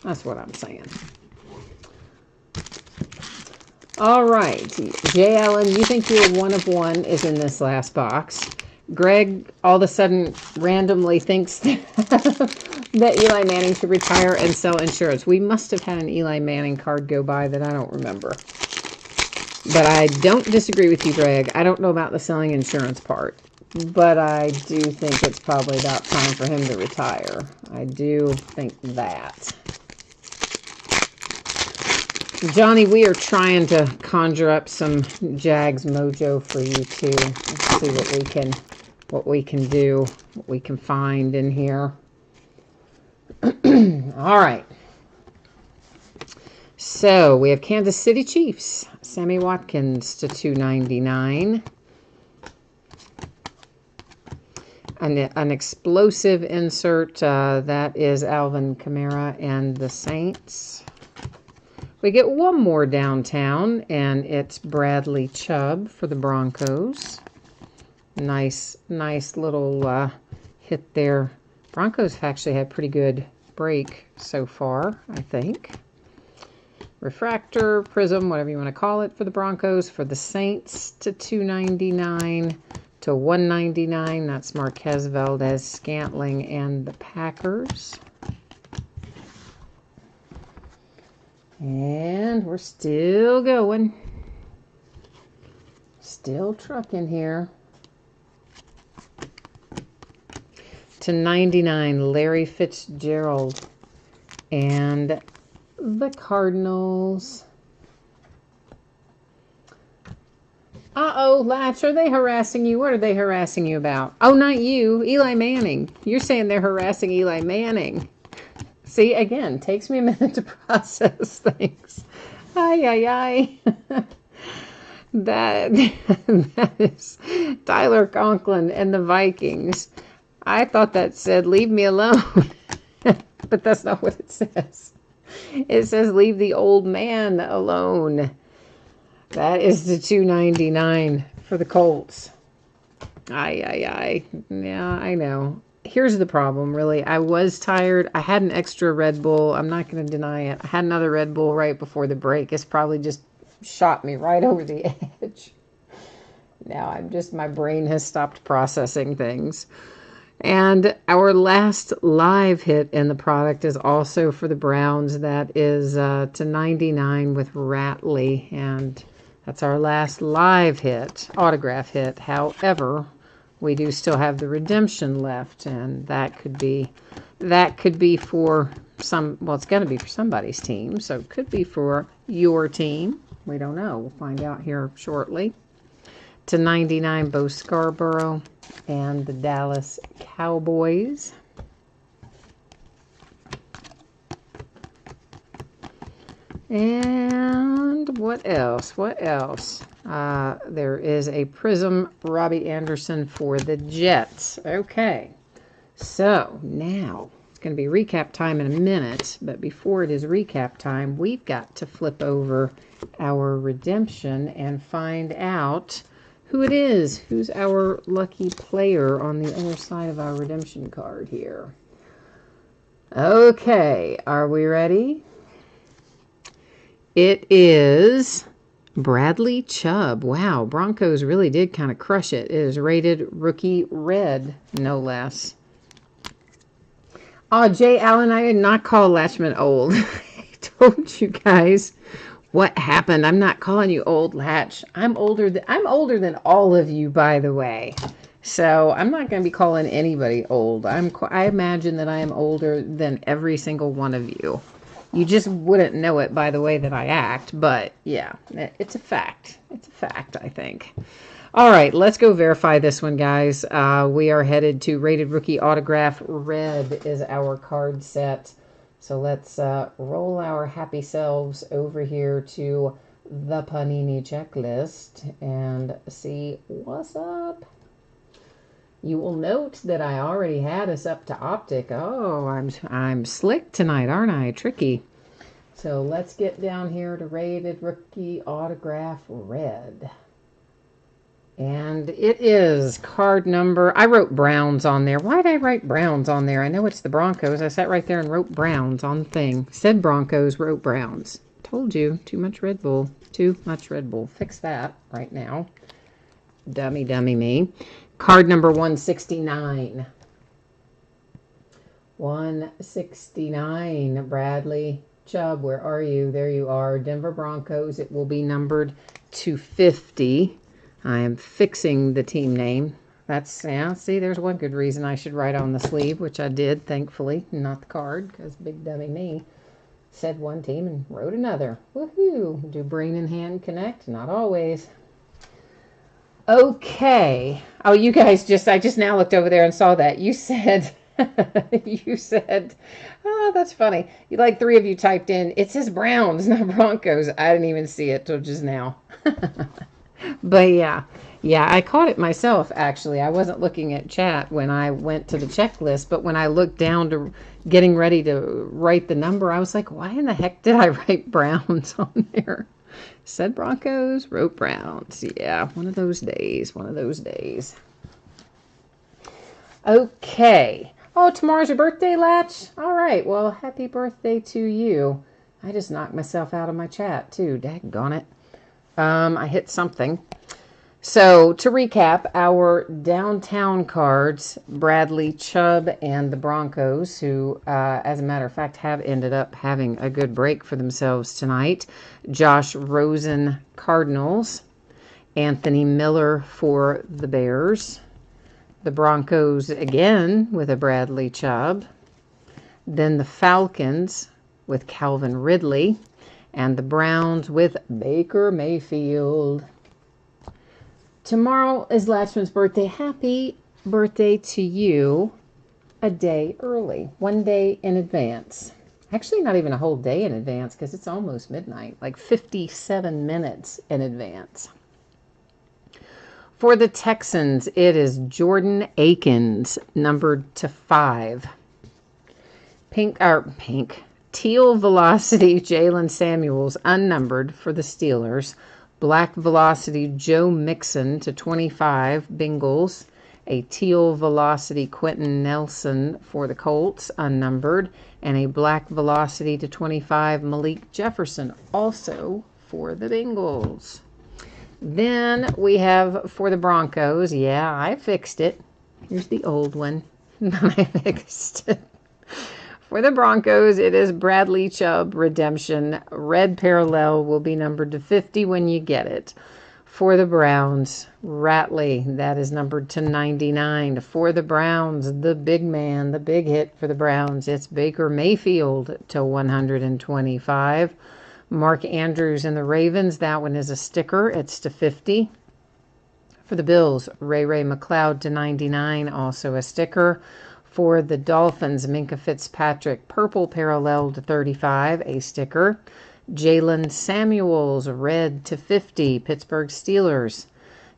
That's what I'm saying. All right. Jay Allen, you think your 1 of 1 is in this last box. Greg all of a sudden randomly thinks that Eli Manning should retire and sell insurance. We must have had an Eli Manning card go by that I don't remember. But I don't disagree with you, Greg. I don't know about the selling insurance part. But I do think it's probably about time for him to retire. I do think that. Johnny, we are trying to conjure up some Jags mojo for you too. Let's see what we can do, what we can find in here. All right. So we have Kansas City Chiefs, Sammy Watkins to $2.99. An explosive insert, that is Alvin Kamara and the Saints. We get one more downtown, and it's Bradley Chubb for the Broncos. Nice little hit there. Broncos have actually had pretty good break so far, I think. Refractor, prism, whatever you want to call it for the Broncos. For the Saints to $2.99 to $1.99. That's Marquez Valdez-Scantling and the Packers. And we're still going. Still trucking here. To $99, Larry Fitzgerald and the Cardinals. Uh-oh, Latch, are they harassing you? What are they harassing you about? Oh, not you, Eli Manning. You're saying they're harassing Eli Manning. See, again, takes me a minute to process things. Ay. That is Tyler Conklin and the Vikings. I thought that said, leave me alone. But that's not what it says. It says, leave the old man alone. That is the $2.99 for the Colts. Ay. Yeah, I know. Here's the problem, really. I was tired. I had an extra Red Bull. I'm not going to deny it. I had another Red Bull right before the break. It's probably just shot me right over the edge. Now my brain has stopped processing things. And our last live hit in the product is also for the Browns. That is to $99 with Ratley. And that's our last live hit, autograph hit. However, we do still have the redemption left, and that could be for some, well, it's going to be for somebody's team, so it could be for your team. We don't know. We'll find out here shortly. To $99, Bo Scarborough and the Dallas Cowboys. And what else? There is a Prism Robbie Anderson for the Jets. Okay, so now it's going to be recap time in a minute, but before it is recap time, we've got to flip over our redemption and find out who it is. Who's our lucky player on the other side of our redemption card here? Okay, are we ready? It is Bradley Chubb. Wow, Broncos really did kind of crush it. It is rated rookie red, no less. Oh, Jay Allen, I did not call Latchman old. I told you guys What happened? I'm not calling you old, Latch. I'm older than all of you, by the way. So I'm not going to be calling anybody old. I imagine that I am older than every single one of you. You just wouldn't know it by the way that I act, but yeah, it's a fact. It's a fact, I think. All right, let's go verify this one, guys. We are headed to Rated Rookie Autograph. Red is our card set. So let's roll our happy selves over here to the Panini checklist and see what's up. You will note that I already had us up to optic. Oh, I'm slick tonight, aren't I? Tricky. So let's get down here to Rated Rookie Autograph Red. And it is card number, I wrote Browns on there. Why did I write Browns on there? I know it's the Broncos. I sat right there and wrote Browns on the thing. Said Broncos, wrote Browns. Told you, too much Red Bull. Too much Red Bull. Fix that right now. Dummy me. Card number 169. 169. Bradley Chubb, where are you? There you are. Denver Broncos. It will be numbered to 50. I am fixing the team name. That's, yeah, see, there's one good reason I should write on the sleeve, which I did, thankfully, not the card, because big dummy me said one team and wrote another. Woohoo! Do brain and hand connect? Not always. Okay. Oh, you guys I just now looked over there and saw that. You said, oh, that's funny. Like 3 of you typed in, it says Browns, not Broncos. I didn't even see it till just now. But yeah, I caught it myself, actually. I wasn't looking at chat when I went to the checklist, but when I looked down to getting ready to write the number, I was like, why in the heck did I write Browns on there? Said Broncos, wrote Browns. Yeah, one of those days. Okay. Oh, tomorrow's your birthday, Latch? All right, well, happy birthday to you. I just knocked myself out of my chat, too. Daggone it. I hit something. So to recap, our downtown cards, Bradley Chubb and the Broncos, who, as a matter of fact, have ended up having a good break for themselves tonight. Josh Rosen, Cardinals. Anthony Miller for the Bears. The Broncos again with a Bradley Chubb. Then the Falcons with Calvin Ridley. And the Browns with Baker Mayfield. Tomorrow is Latchman's birthday. Happy birthday to you a day early. 1 day in advance. Actually, not even a whole day in advance because it's almost midnight. Like 57 minutes in advance. For the Texans, it is Jordan Akins, numbered to 5. Teal Velocity, Jalen Samuels, unnumbered for the Steelers. Black Velocity, Joe Mixon to 25, Bengals. A Teal Velocity, Quentin Nelson for the Colts, unnumbered. And a Black Velocity to 25, Malik Jefferson, also for the Bengals. Then we have for the Broncos, yeah, I fixed it. Here's the old one. I fixed it. For the Broncos, it is Bradley Chubb Redemption. Red parallel will be numbered to 50 when you get it. For the Browns, Ratley, that is numbered to 99. For the Browns, the big man, the big hit for the Browns, it's Baker Mayfield to 125. Mark Andrews and the Ravens, that one is a sticker. It's to 50. For the Bills, Ray McLeod to 99, also a sticker. For the Dolphins, Minkah Fitzpatrick, purple parallel to 35, a sticker. Jalen Samuels, red to 50, Pittsburgh Steelers.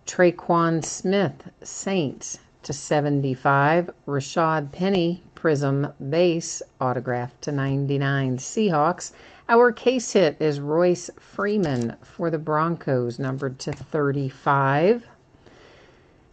Traquan Smith, Saints to 75. Rashad Penny, prism base, autograph to 99, Seahawks. Our case hit is Royce Freeman for the Broncos, numbered to 35.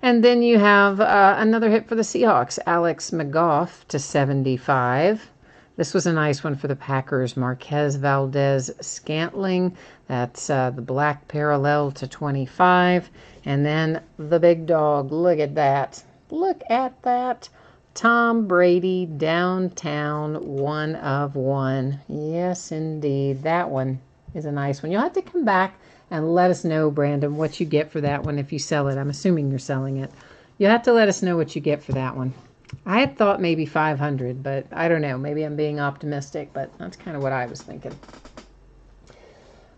And then you have another hit for the Seahawks, Alex McGough to 75. This was a nice one for the Packers, Marquez Valdez-Scantling. That's the black parallel to 25. And then the big dog, look at that. Look at that. Tom Brady, downtown, 1 of 1. Yes, indeed, that one. is a nice one. You'll have to come back and let us know, Brandon, what you get for that one if you sell it. I'm assuming you're selling it. You'll have to let us know what you get for that one. I had thought maybe 500, but I don't know. Maybe I'm being optimistic, but that's kind of what I was thinking.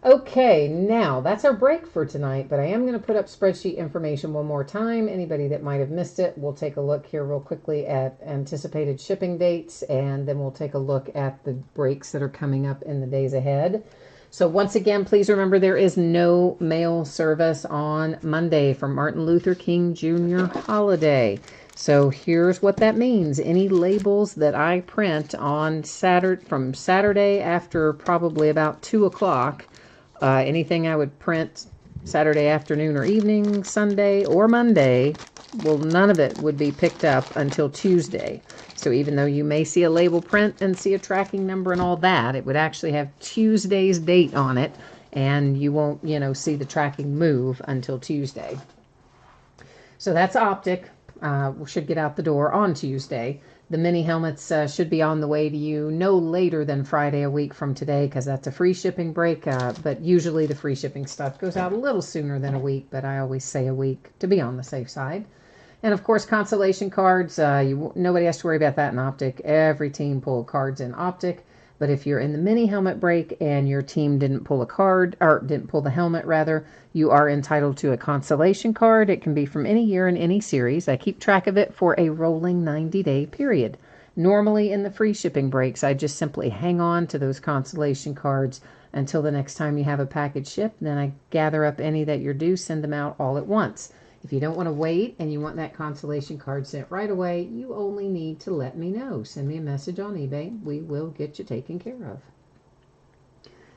Okay, now that's our break for tonight, but I am going to put up spreadsheet information one more time. Anybody that might have missed it, we'll take a look here real quickly at anticipated shipping dates, and then we'll take a look at the breaks that are coming up in the days ahead. So once again, please remember there is no mail service on Monday for Martin Luther King Jr. holiday. So here's what that means. Any labels that I print on from Saturday after probably about 2 o'clock, anything I would print Saturday afternoon or evening, Sunday or Monday, well, none of it would be picked up until Tuesday. So even though you may see a label print and see a tracking number and all that, it would actually have Tuesday's date on it, and you won't, see the tracking move until Tuesday. So that's Optic. We should get out the door on Tuesday. The mini helmets should be on the way to you no later than Friday a week from today, because that's a free shipping break. But usually the free shipping stuff goes out a little sooner than a week, but I always say a week to be on the safe side. And of course, consolation cards, nobody has to worry about that in Optic. Every team pulled cards in Optic. But if you're in the mini helmet break and your team didn't pull a card, or didn't pull the helmet rather, you are entitled to a consolation card. It can be from any year in any series. I keep track of it for a rolling 90-day period. Normally in the free shipping breaks, I just simply hang on to those consolation cards until the next time you have a package shipped. Then I gather up any that you're due, send them out all at once. If you don't want to wait and you want that consolation card sent right away, you only need to let me know. Send me a message on eBay. We will get you taken care of.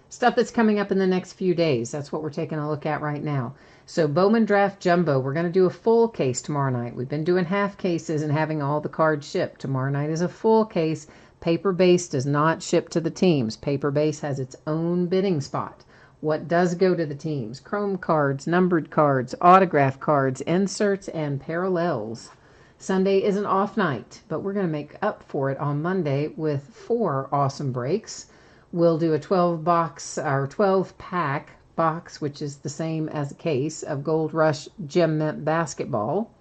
Stuff that's coming up in the next few days. That's what we're taking a look at right now. So Bowman Draft Jumbo. We're going to do a full case tomorrow night. We've been doing half cases and having all the cards shipped. Tomorrow night is a full case. Paper base does not ship to the teams. Paper base has its own bidding spot. What does go to the teams? Chrome cards, numbered cards, autograph cards, inserts, and parallels. Sunday is an off night, but we're going to make up for it on Monday with 4 awesome breaks. We'll do a 12-pack box, which is the same as a case of Gold Rush Gem Mint basketball.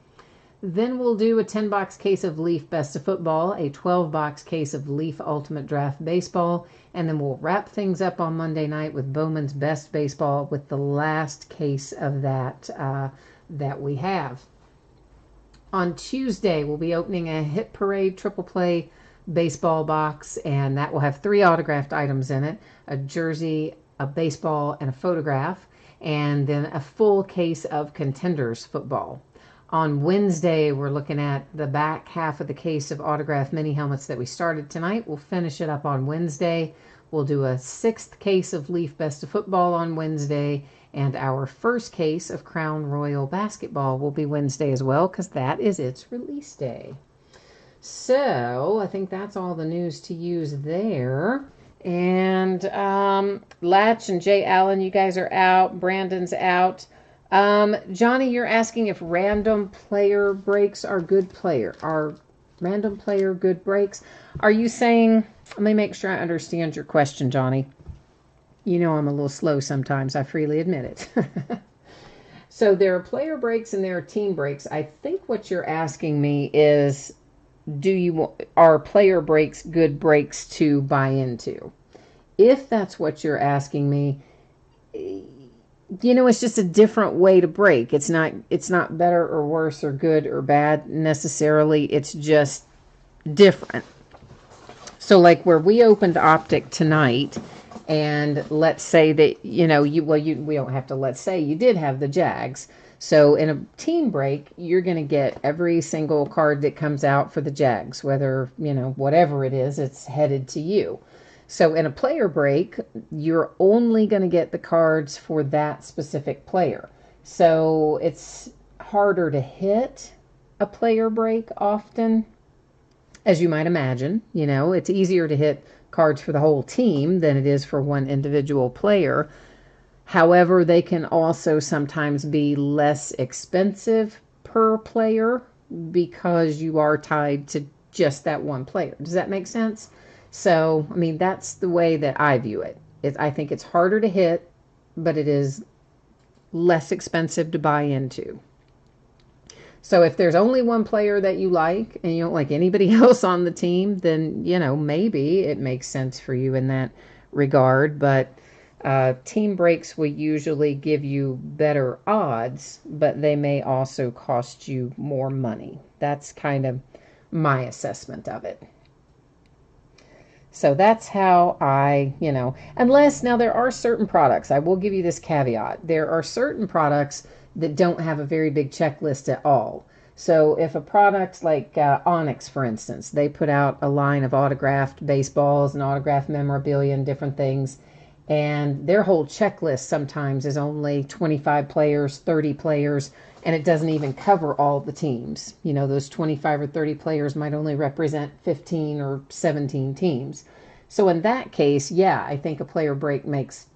Then we'll do a 10-box case of Leaf Best of Football, a 12-box case of Leaf Ultimate Draft Baseball, and then we'll wrap things up on Monday night with Bowman's Best Baseball with the last case of that that we have. On Tuesday, we'll be opening a Hit Parade Triple Play baseball box, and that will have 3 autographed items in it, a jersey, a baseball, and a photograph, and then a full case of Contenders football. On Wednesday, we're looking at the back half of the case of autographed mini helmets that we started tonight. We'll finish it up on Wednesday. We'll do a 6th case of Leaf Best of Football on Wednesday, and our first case of Crown Royal Basketball will be Wednesday as well, because that is its release day. So I think that's all the news to use there. And Latch and Jay Allen, you guys are out. Brandon's out. Johnny, you're asking if random player breaks are good player. Are random player good breaks? Are you saying, let me make sure I understand your question, Johnny. You know I'm a little slow sometimes. I freely admit it. So there are player breaks and there are team breaks. I think what you're asking me is, are player breaks good breaks to buy into? If that's what you're asking me, it's just a different way to break. It's not better or worse or good or bad necessarily. It's just different. So like where we opened Optic tonight, and let's say that, we don't have to, let's say you did have the Jags. So in a team break, you're going to get every single card that comes out for the Jags, whether, whatever it is, it's headed to you. So in a player break, you're only going to get the cards for that specific player. So it's harder to hit a player break often, as you might imagine. It's easier to hit cards for the whole team than it is for one individual player. However, they can also sometimes be less expensive per player because you are tied to just that one player. Does that make sense? So, that's the way that I view it. I think it's harder to hit, but it is less expensive to buy into. So if there's only one player that you like and you don't like anybody else on the team, then, maybe it makes sense for you in that regard. But team breaks will usually give you better odds, but they may also cost you more money. That's kind of my assessment of it. So that's how unless now there are certain products, I will give you this caveat. There are certain products that don't have a very big checklist at all. So if a product like Onyx, for instance, they put out a line of autographed baseballs and autographed memorabilia and different things, and their whole checklist sometimes is only 25 players, 30 players, and it doesn't even cover all the teams. Those 25 or 30 players might only represent 15 or 17 teams. So in that case, yeah, I think a player break makes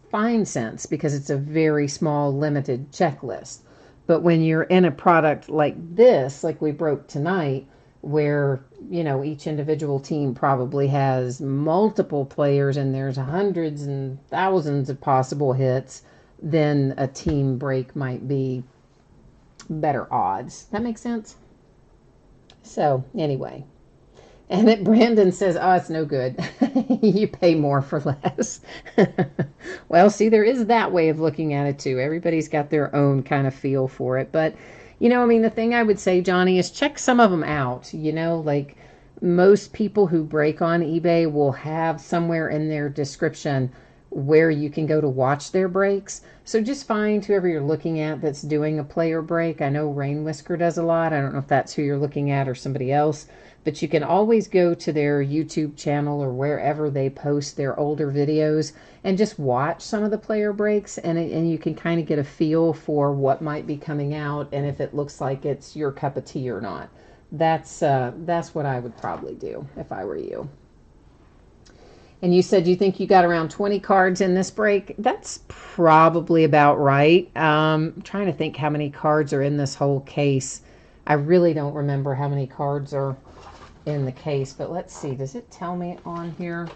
fine sense because it's a very small, limited checklist. But when you're in a product like this, like we broke tonight, where, each individual team probably has multiple players and there's hundreds and thousands of possible hits, then a team break might be better odds. That makes sense? So, anyway. And that Brandon says, oh, it's no good. You pay more for less. Well, see, there is that way of looking at it, too. Everybody's got their own kind of feel for it. But, the thing I would say, Johnny, is check some of them out. Like most people who break on eBay will have somewhere in their description where you can go to watch their breaks. So just find whoever you're looking at that's doing a player break. I know Rain Whisker does a lot. I don't know if that's who you're looking at or somebody else. But you can always go to their YouTube channel or wherever they post their older videos and just watch some of the player breaks, and you can kind of get a feel for what might be coming out and if it looks like it's your cup of tea or not. That's what I would probably do if I were you. And you said you think you got around 20 cards in this break. That's probably about right. I'm trying to think how many cards are in this whole case. I really don't remember how many cards are in the case, but let's see. Does it tell me on here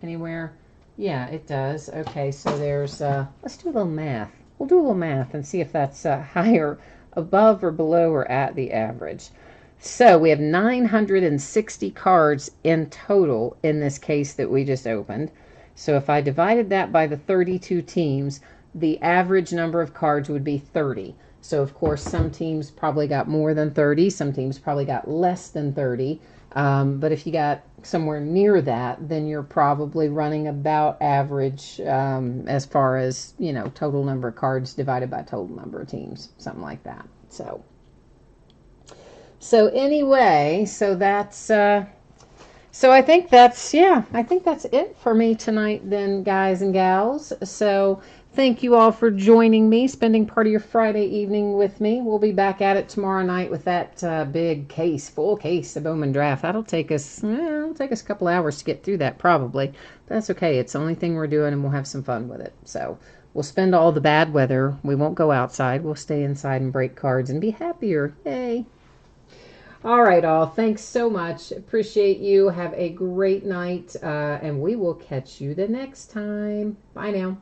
anywhere? Yeah, it does. Okay, so there's, let's do a little math. We'll do a little math and see if that's higher, above or below or at the average. So we have 960 cards in total in this case that we just opened. So if I divided that by the 32 teams, the average number of cards would be 30. So of course, some teams probably got more than 30. Some teams probably got less than 30. But if you got somewhere near that, then you're probably running about average as far as, total number of cards divided by total number of teams, something like that. So anyway, so that's, I think that's it for me tonight then, guys and gals. So thank you all for joining me, spending part of your Friday evening with me. We'll be back at it tomorrow night with that big case, full case of Bowman Draft. That'll take us a couple hours to get through that probably. That's okay. It's the only thing we're doing and we'll have some fun with it. So we'll spend all the bad weather. We won't go outside. We'll stay inside and break cards and be happier. Yay. All right, all. Thanks so much. Appreciate you. Have a great night, and we will catch you the next time. Bye now.